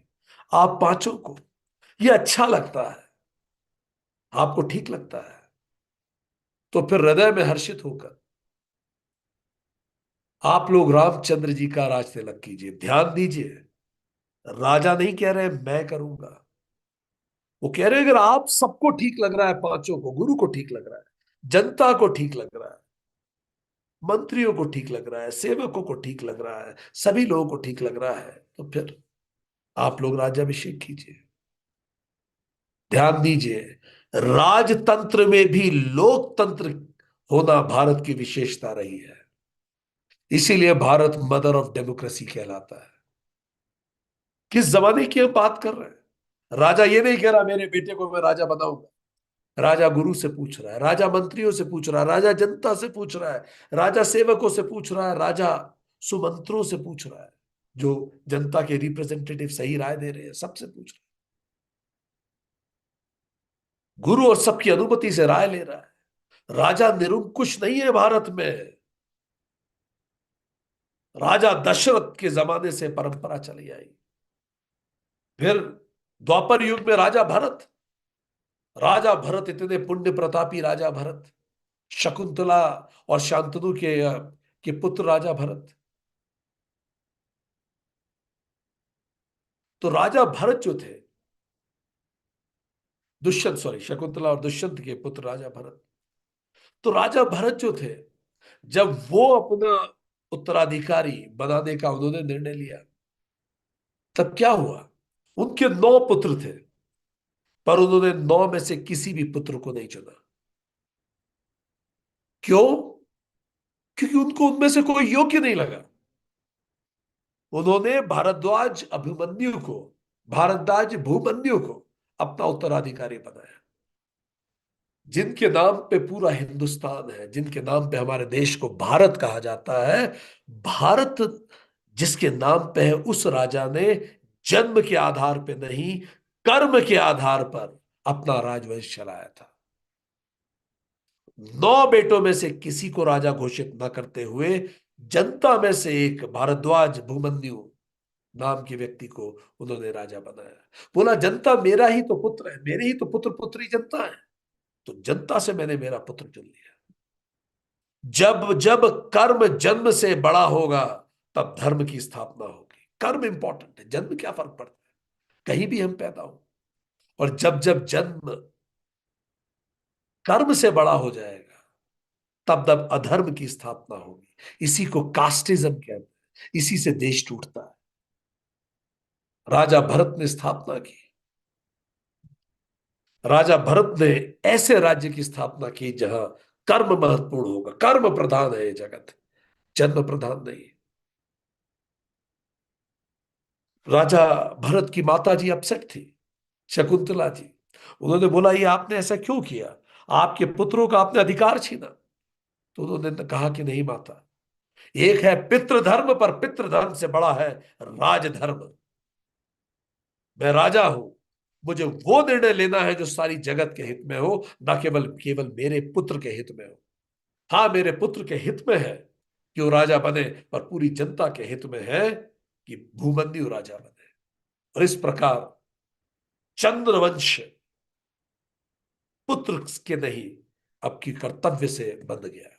Speaker 1: आप पांचों को ये अच्छा लगता है, आपको ठीक लगता है, तो फिर हृदय में हर्षित होकर आप लोग रामचंद्र जी का राज तिलक कीजिए। ध्यान दीजिए, राजा नहीं कह रहे मैं करूंगा, वो कह रहे हैं अगर आप सबको ठीक लग रहा है, पांचों को, गुरु को ठीक लग रहा है, जनता को ठीक लग रहा है, मंत्रियों को ठीक लग रहा है, सेवकों को ठीक लग रहा है, सभी लोगों को ठीक लग रहा है, तो फिर आप लोग राज्याभिषेक कीजिए। ध्यान दीजिए, राजतंत्र में भी लोकतंत्र होना भारत की विशेषता रही है। इसीलिए भारत मदर ऑफ डेमोक्रेसी कहलाता है। किस जमाने की हम बात कर रहे हैं? राजा ये नहीं कह रहा मेरे बेटे को मैं राजा बनाऊंगा। राजा गुरु से पूछ रहा है, राजा मंत्रियों से पूछ रहा है, राजा जनता से पूछ रहा है, राजा सेवकों से पूछ रहा है, राजा सुमंत्रों से पूछ रहा है, जो जनता के रिप्रेजेंटेटिव सही राय दे रहे हैं, सबसे पूछ रहा है। गुरु और सबकी अनुमति से राय ले रहा है। राजा निरंकुश नहीं है भारत में। राजा दशरथ के जमाने से परंपरा चली आई। फिर द्वापर युग में राजा भरत, राजा भरत इतने पुण्य प्रतापी राजा भरत, शकुंतला और शांतनु के पुत्र राजा भरत। तो राजा भरत जो थे, दुष्यंत, सॉरी, शकुंतला और दुष्यंत के पुत्र राजा भरत। तो राजा भरत जो थे, जब वो अपना उत्तराधिकारी बनाने का उन्होंने निर्णय लिया, तब क्या हुआ? उनके 9 पुत्र थे, पर उन्होंने 9 में से किसी भी पुत्र को नहीं चुना। क्यों? क्योंकि उनको उनमें से कोई योग्य नहीं लगा। उन्होंने भारद्वाज भूमन्यु को अपना उत्तराधिकारी बनाया। जिनके नाम पे पूरा हिंदुस्तान है, जिनके नाम पे हमारे देश को भारत कहा जाता है, भारत जिसके नाम पे है, उस राजा ने जन्म के आधार पे नहीं, कर्म के आधार पर अपना राजवंश चलाया था। 9 बेटों में से किसी को राजा घोषित न करते हुए जनता में से एक भारद्वाज भूमन्यु नाम के व्यक्ति को उन्होंने राजा बनाया। बोला जनता मेरा ही तो पुत्र है, मेरे ही तो पुत्र पुत्री जनता है, तो जनता से मैंने मेरा पुत्र चुन लिया। जब जब कर्म जन्म से बड़ा होगा, तब धर्म की स्थापना होगी। कर्म इंपॉर्टेंट है, जन्म क्या फर्क पड़ता है, कहीं भी हम पैदा हो। और जब जब जन्म कर्म से बड़ा हो जाएगा, तब तब अधर्म की स्थापना होगी। इसी को कास्टिज्म कहते हैं, इसी से देश टूटता है। राजा भरत ने स्थापना की। राजा भरत ने ऐसे राज्य की स्थापना की जहां कर्म महत्वपूर्ण होगा। कर्म प्रधान है ये जगत, जन्म प्रधान नहीं। राजा भरत की माता जी अपसेट थी, शकुंतला जी। उन्होंने बोला ये आपने ऐसा क्यों किया, आपके पुत्रों का आपने अधिकार छीना। तो उन्होंने कहा कि नहीं माता, एक है पितृधर्म, पर पितृधर्म से बड़ा है राजधर्म। मैं राजा हूं, मुझे वो निर्णय लेना है जो सारी जगत के हित में हो, ना केवल केवल मेरे पुत्र के हित में हो। हाँ, मेरे पुत्र के हित में है कि वो राजा बने, पर पूरी जनता के हित में है कि भूमन्यु राजा बने। और इस प्रकार चंद्रवंश पुत्र के नहीं, अब की कर्तव्य से बंध गया।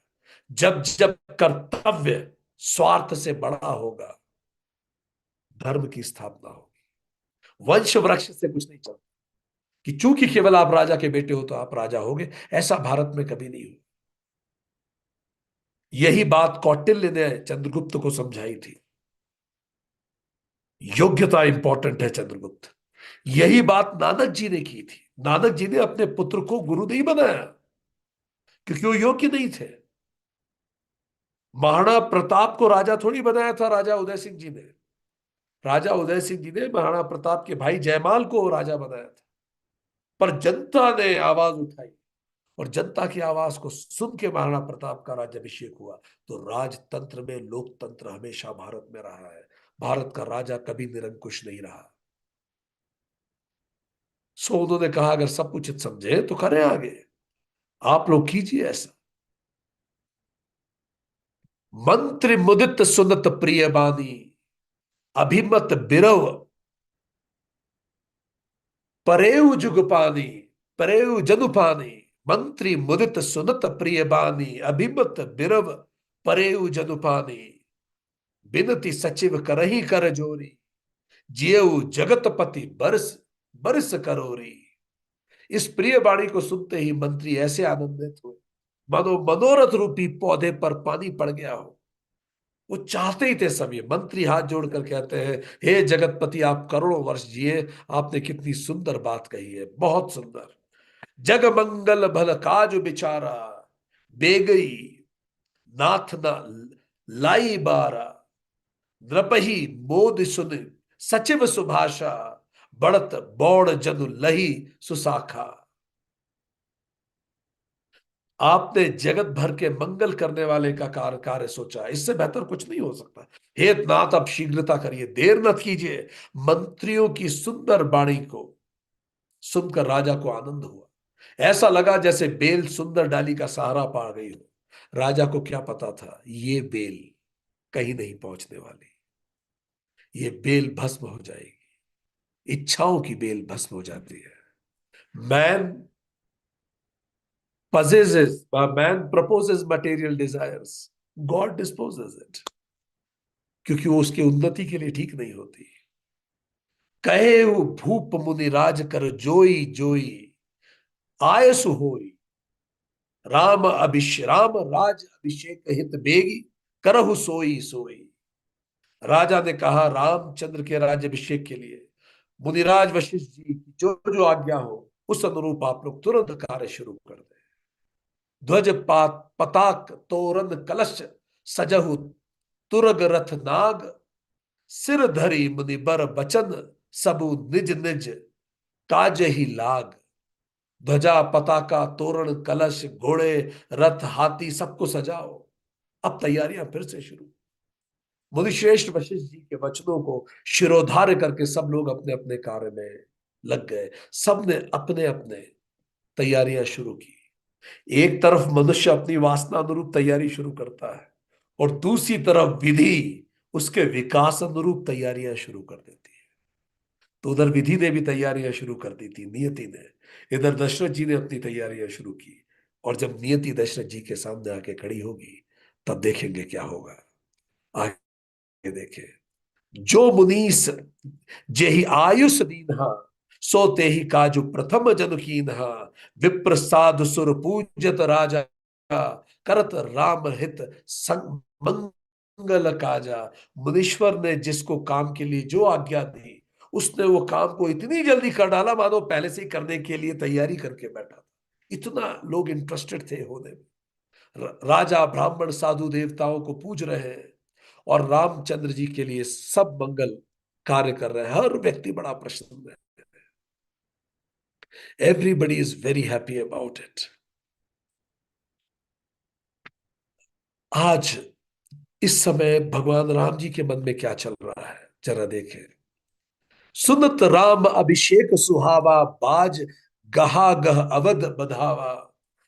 Speaker 1: जब जब कर्तव्य स्वार्थ से बड़ा होगा, धर्म की स्थापना होगी। वंश वृक्ष से कुछ नहीं चलता कि चूंकि केवल आप राजा के बेटे हो तो आप राजा होगे। ऐसा भारत में कभी नहीं हुआ। यही बात कौटिल्य ने चंद्रगुप्त को समझाई थी। योग्यता इंपॉर्टेंट है चंद्रगुप्त। यही बात नानक जी ने की थी। नानक जी ने अपने पुत्र को गुरु नहीं बनाया क्योंकि वो योग्य नहीं थे। महाराणा प्रताप को राजा थोड़ी बनाया था राजा उदय सिंह जी ने। राजा उदय सिंह जी ने महाराणा प्रताप के भाई जयमाल को राजा बनाया था। पर जनता ने आवाज उठाई और जनता की आवाज को सुन के महाराणा प्रताप का राज्याभिषेक हुआ। तो राजतंत्र में लोकतंत्र हमेशा भारत में रहा है। भारत का राजा कभी निरंकुश नहीं रहा। सो उन्होंने कहा अगर सब कुछ समझे तो करें आगे। आप लोग कीजिए ऐसा। मंत्री मुदित सुनत प्रिय बानी अभिमत बिरव परेउ जुगपानी परेउ जनुपानी। मंत्री मुदित सुनत प्रिय बानी अभिमत बिरव परेउ जनुपानी। बिनती सचिव करही कर जोरी जियऊ जगतपति बरस बरस करोरी। इस प्रिय वाणी को सुनते ही मंत्री ऐसे आनंदित हुए मानो मनोरथ रूपी पौधे पर पानी पड़ गया हो। वो चाहते ही थे सभी। मंत्री हाथ जोड़कर कहते हैं हे जगतपति आप करोड़ों वर्ष जिए। आपने कितनी सुंदर बात कही है, बहुत सुंदर। जग मंगल भल काज बिचारा बेगई नाथ न लाई बारा। नृपहि मोद सुन सचिव सुभाषा बढ़त बौड़ जनु लही सुसाखा। आपने जगत भर के मंगल करने वाले का कार्य सोचा, इससे बेहतर कुछ नहीं हो सकता। हे नाथ अब शीघ्रता करिए, देर मत कीजिए। मंत्रियों की सुंदर वाणी को सुनकर राजा को आनंद हुआ। ऐसा लगा जैसे बेल सुंदर डाली का सहारा पा गई हो। राजा को क्या पता था ये बेल कहीं नहीं पहुंचने वाली। ये बेल भस्म हो जाएगी। इच्छाओं की बेल भस्म हो जाती है। Man possesses man proposes material desires, God disposes it। क्योंकि वो उसके उन्नति के लिए ठीक नहीं होती। कहे वो भूप मुनि राज कर जोई जोई आयसु होई। राम राज अभिषेक हित बेगी करहु सोई सोई। राजा ने कहा रामचंद्र के राज्य अभिषेक के लिए मुनिराज वशिष्ठ जी की जो जो आज्ञा हो उस अनुरूप आप लोग तुरंत कार्य शुरू कर दें। ध्वज पताक तोरण कलश सजहु तुरग रथ नाग। सिर धरी मुनिबर बचन सबु निज निज काज ही लाग। ध्वजा पताका तोरण कलश घोड़े रथ हाथी सबको सजाओ। अब तैयारियां फिर से शुरू। मुनिश्रेष्ठ वशिष्ठ जी के वचनों को शिरोधार्य करके सब लोग अपने अपने कार्य में लग गए। सबने अपने अपने तैयारियां शुरू की। एक तरफ मनुष्य अपनी वासना अनुरूप तैयारी शुरू करता है और दूसरी तरफ विधि उसके विकास अनुरूप तैयारियां शुरू कर देती है। तो उधर विधि ने भी तैयारियां शुरू कर दी थी, नियति ने। इधर दशरथ जी ने अपनी तैयारियां शुरू की। और जब नियति दशरथ जी के सामने आके खड़ी होगी तब देखेंगे क्या होगा। आगे देखें। जो मुनीस जेहि आयुष दीन्हा सो तेहि काजु प्रथम जन कीन्हा। विप्र साधु सुर पूजत राजा करत राम हित संग मंगल काजा। मुनीश्वर ने जिसको काम के लिए जो आज्ञा दी उसने वो काम को इतनी जल्दी कर डाला मानो पहले से ही करने के लिए तैयारी करके बैठा था। इतना लोग इंटरेस्टेड थे होने में। राजा ब्राह्मण साधु देवताओं को पूज रहे हैं और रामचंद्र जी के लिए सब मंगल कार्य कर रहे हैं। हर व्यक्ति बड़ा प्रसन्न है। Everybody is very happy about it. आज इस समय भगवान राम जी के मन में क्या चल रहा है जरा देखें। सुनत राम अभिषेक सुहावा बाज गहा गह अवध बधावा।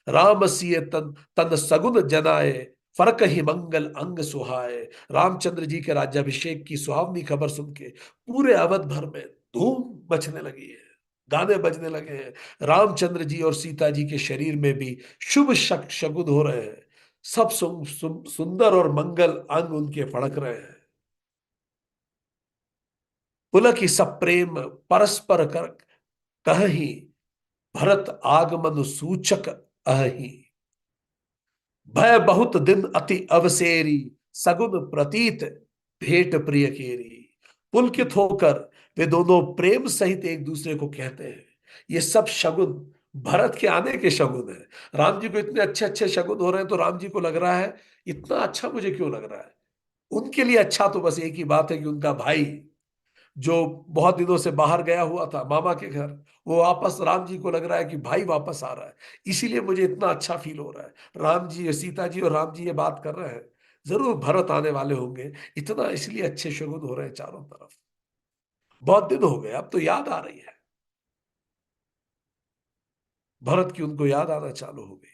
Speaker 1: राम सिय तन तन सगुन जनाए फरक ही मंगल अंग सुहाए। रामचंद्र जी के राज्याभिषेक की सुहावनी खबर सुन के पूरे अवध भर में धूम मचने लगी है। गाने बजने लगे हैं। रामचंद्र जी और सीता जी के शरीर में भी शुभ शगुन हो रहे हैं। सब सुंदर और मंगल अंग उनके फड़क रहे हैं। पुलक सब प्रेम परस्पर कर कहही, भरत आगमन सूचक अहि। भय बहुत दिन अति अवसेरी, सगुन प्रतीत भेंट प्रिय केरी। पुलकित होकर वे दोनों प्रेम सहित एक दूसरे को कहते हैं। ये सब शगुन भरत के आने के शगुन है। राम जी को इतने अच्छे अच्छे शगुन हो रहे हैं तो राम जी को लग रहा है इतना अच्छा मुझे क्यों लग रहा है। उनके लिए अच्छा तो बस एक ही बात है कि उनका भाई जो बहुत दिनों से बाहर गया हुआ था मामा के घर, वो वापस, राम जी को लग रहा है कि भाई वापस आ रहा है। इसीलिए मुझे इतना अच्छा फील हो रहा है। राम जी, सीता जी और राम जी ये बात कर रहे हैं, जरूर भरत आने वाले होंगे। इतना इसलिए अच्छे शगुन हो रहे हैं चारों तरफ। बहुत दिन हो गए, अब तो याद आ रही है। भरत की उनको याद आना चालू हो गई।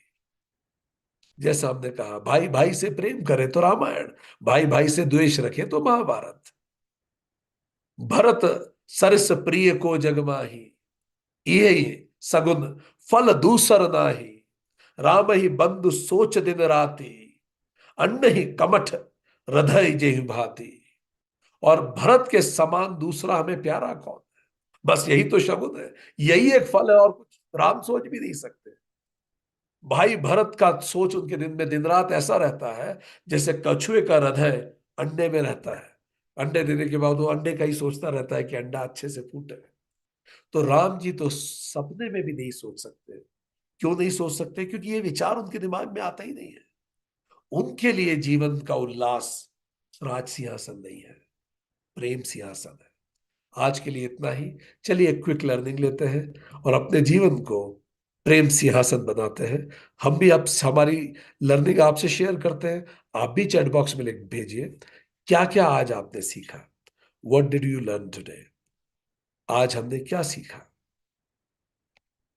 Speaker 1: जैसा हमने कहा, भाई भाई से प्रेम करे तो रामायण, भाई भाई से द्वेष रखे तो महाभारत। भरत सरस प्रिय को जगमाही, ये सगुन फल दूसर नाही। राम ही बंधु सोच दिन राति, अन्न ही कमठ हृदय जेहि भाति। और भरत के समान दूसरा हमें प्यारा कौन। बस यही तो शब्द है, यही एक फल है, और कुछ राम सोच भी नहीं सकते। भाई भरत का सोच उनके दिन में दिन रात ऐसा रहता है जैसे कछुए का हृदय अंडे में रहता है। अंडे देने के बाद वो अंडे का ही सोचता रहता है कि अंडा अच्छे से फूटे। तो राम जी तो सपने में भी नहीं सोच सकते। क्यों नहीं सोच सकते? क्योंकि ये विचार उनके दिमाग में आता ही नहीं है। उनके लिए जीवन का उल्लास राज सिंहासन नहीं है, प्रेम सिंहासन है। आज के लिए इतना ही। चलिए क्विक लर्निंग लेते हैं और अपने जीवन को प्रेम सिंहासन बनाते हैं। हम भी अब हमारी लर्निंग आपसे शेयर करते हैं। आप भी चैट बॉक्स में लिख भेजिए क्या क्या आज आपने सीखा। What did you learn today? आज हमने क्या सीखा?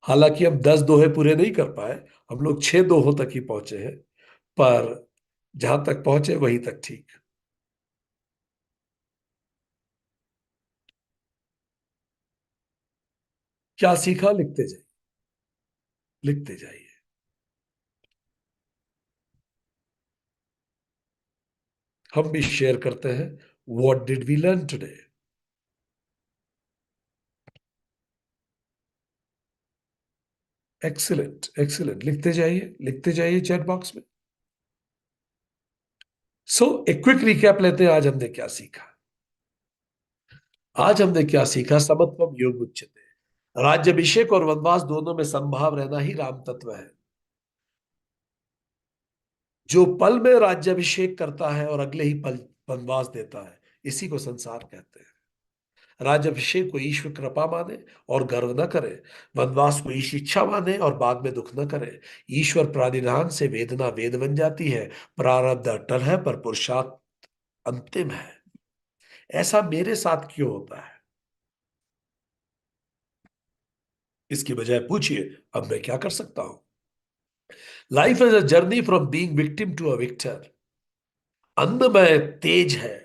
Speaker 1: हालांकि हम 10 दोहे पूरे नहीं कर पाए, हम लोग 6 दोहों तक ही पहुंचे हैं, पर जहां तक पहुंचे वहीं तक ठीक। क्या सीखा? लिखते जाइए, लिखते जाइए। हम भी शेयर करते हैं, what did we learn today? Excellent, excellent, लिखते जाइए, लिखते जाइए चैट बॉक्स में। सो एक क्विक रिकैप लेते हैं, आज हमने क्या सीखा। आज हमने क्या सीखा? समत्वम योग उच्चते। राज्यभिषेक और वनवास दोनों में संभाव रहना ही राम तत्व है। जो पल में राज्यभिषेक करता है और अगले ही पल वनवास देता है, इसी को संसार कहते हैं। राज्यभिषेक को ईश्वर कृपा माने और गर्व न करे, वनवास को ईश इच्छा माने और बाद में दुख न करे। ईश्वर प्राधिधान से वेदना वेद बन जाती है, प्रारब्ध अटल है पर पुरुषार्थ अंतिम है। ऐसा मेरे साथ क्यों होता है? इसकी बजाय पूछिए, अब मैं क्या कर सकता हूं। Life is a journey from being victim to a victor. अंधमय तेज है,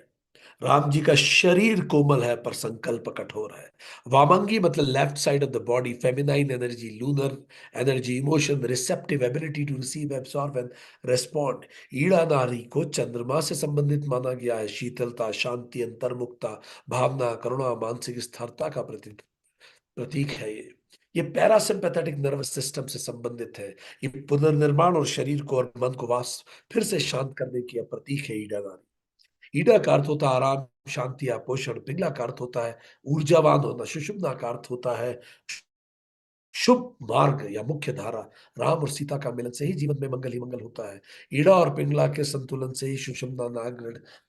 Speaker 1: राम जी का शरीर कोमल है पर संकल्प कठोर है। वामंगी मतलब left side of the body, feminine energy, lunar energy, emotion, receptive ability to receive, absorb and respond. ईड़ा नारी को चंद्रमा से संबंधित माना गया है। शीतलता, शांति, अंतर्मुखता, भावना, करुणा, मानसिक स्थिरता का प्रतीक है ये पैरासिम्पैथेटिक नर्वस सिस्टम से संबंधित है। ये पुनर्निर्माण और शरीर को और मन को वास फिर से शांत करने की प्रतीक है ईड़ा नारी। ईड़ा का अर्थ होता है आराम, शांति या पोषण। पिंगला का अर्थ होता है ऊर्जावान होना। सुषुम्ना का अर्थ होता है शुभ मार्ग या मुख्य धारा। राम और सीता का मिलन से ही जीवन में मंगल ही मंगल होता है। ईड़ा और पिंगला के संतुलन से ही सुषुम्ना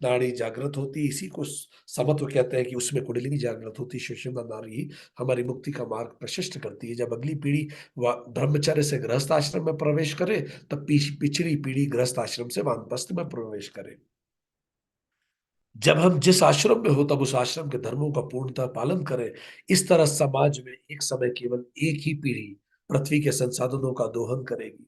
Speaker 1: नाड़ी जागृत होती है। इसी को समत्व कहते हैं कि उसमें कुंडलिनी जागृत होती है। सुषुम्ना नाड़ी ही हमारी मुक्ति का मार्ग प्रशस्त करती है। जब अगली पीढ़ी ब्रह्मचर्य से गृहस्थ आश्रम में प्रवेश करे, तब पिछली पीढ़ी गृहस्थ आश्रम से वानप्रस्थ में प्रवेश करे। जब हम जिस आश्रम में हो तब उस आश्रम के धर्मों का पूर्णतः पालन करें। इस तरह समाज में एक समय केवल एक ही पीढ़ी पृथ्वी के संसाधनों का दोहन करेगी।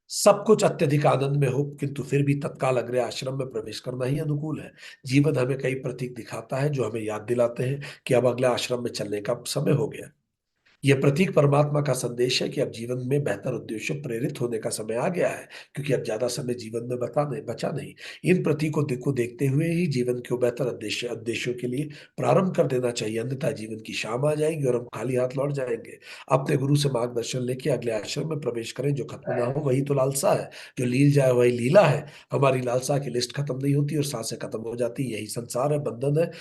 Speaker 1: सब कुछ अत्यधिक आनंद में हो, किंतु फिर भी तत्काल अगले आश्रम में प्रवेश करना ही अनुकूल है। जीवन हमें कई प्रतीक दिखाता है जो हमें याद दिलाते हैं कि अब अगले आश्रम में चलने का समय हो गया। यह प्रतीक परमात्मा का संदेश है कि अब जीवन में बेहतर उद्देश्य प्रेरित होने का समय आ गया है, क्योंकि अब ज्यादा समय जीवन में बचा नहीं। इन प्रतीकों को देखते हुए ही जीवन को बेहतर उद्देश्यों के लिए प्रारंभ कर देना चाहिए, अन्यथा जीवन की शाम आ जाएगी और हम खाली हाथ लौट जाएंगे। अपने गुरु से मार्गदर्शन लेके अगले आश्रम में प्रवेश करें। जो खत्म ना हो वही तो लालसा है, जो लील जाए वही लीला है। हमारी लालसा की लिस्ट खत्म नहीं होती और सांसें खत्म हो जाती, यही संसार है, बंधन है।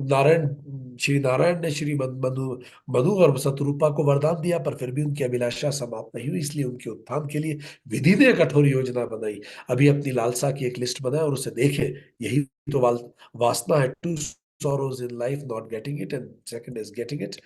Speaker 1: नारायण श्री नारायण ने श्री मनु मधु और शत्रुपा को वरदान दिया, पर फिर भी उनकी अभिलाषा समाप्त नहीं हुई, इसलिए उनके उत्थान के लिए विधि ने कठोर योजना बनाई। अभी अपनी लालसा की एक लिस्ट बनाए और उसे देखें। यही तो वासना है। Two sorrows in life, not getting it, and second is getting it।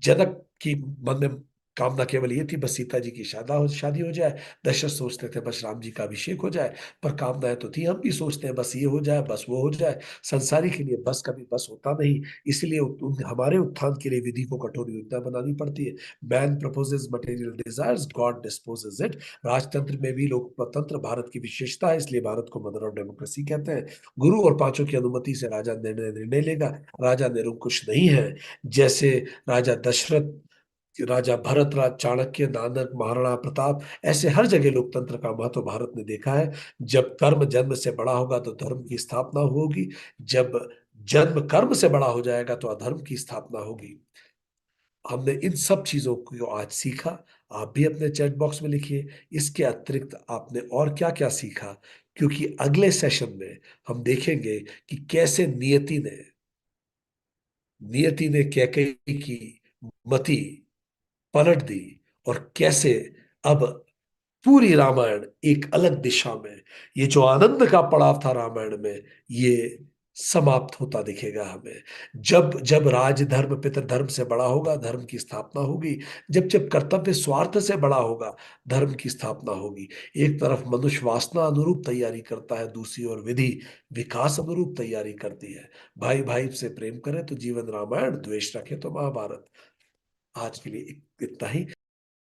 Speaker 1: जनक की मन में कामना केवल ये थी, बस सीता जी की शादी हो जाए। दशरथ सोचते थे बस राम जी का अभिषेक हो जाए। पर कामनाएं तो थी, हम भी सोचते हैं बस ये हो जाए, बस वो हो जाए। संसारी के लिए बस कभी बस होता नहीं। इसलिए हमारे उत्थान के लिए विधि को कठोर योजना बनानी पड़ती है। Man proposes material desires, God disposes it. राजतंत्र में भी लोकतंत्र भारत की विशेषता है, इसलिए भारत को मदर ऑफ डेमोक्रेसी कहते हैं। गुरु और पांचों की अनुमति से राजा निर्णय लेगा। राजा निरंकुश नहीं है। जैसे राजा दशरथ, राजा भरत, राज चाणक्य, नानक, महाराणा प्रताप, ऐसे हर जगह लोकतंत्र का महत्व भारत ने देखा है। जब कर्म जन्म से बड़ा होगा तो धर्म की स्थापना होगी। जब जन्म कर्म से बड़ा हो जाएगा तो अधर्म की स्थापना होगी। हमने इन सब चीजों को आज सीखा। आप भी अपने चैट बॉक्स में लिखिए, इसके अतिरिक्त आपने और क्या क्या सीखा, क्योंकि अगले सेशन में हम देखेंगे कि कैसे नियति ने कैकेयी की मति पलट दी, और कैसे अब पूरी रामायण एक अलग दिशा में, ये जो आनंद का पड़ाव था रामायण में, ये समाप्त होता दिखेगा हमें। जब जब राजधर्म पितृधर्म से बड़ा होगा, धर्म की स्थापना होगी। जब जब कर्तव्य स्वार्थ से बड़ा होगा, धर्म की स्थापना होगी। एक तरफ मनुष्य वासना अनुरूप तैयारी करता है, दूसरी ओर विधि विकास अनुरूप तैयारी करती है। भाई भाई से प्रेम करे तो जीवन रामायण, द्वेष रखे तो महाभारत। आज के लिए इतना ही।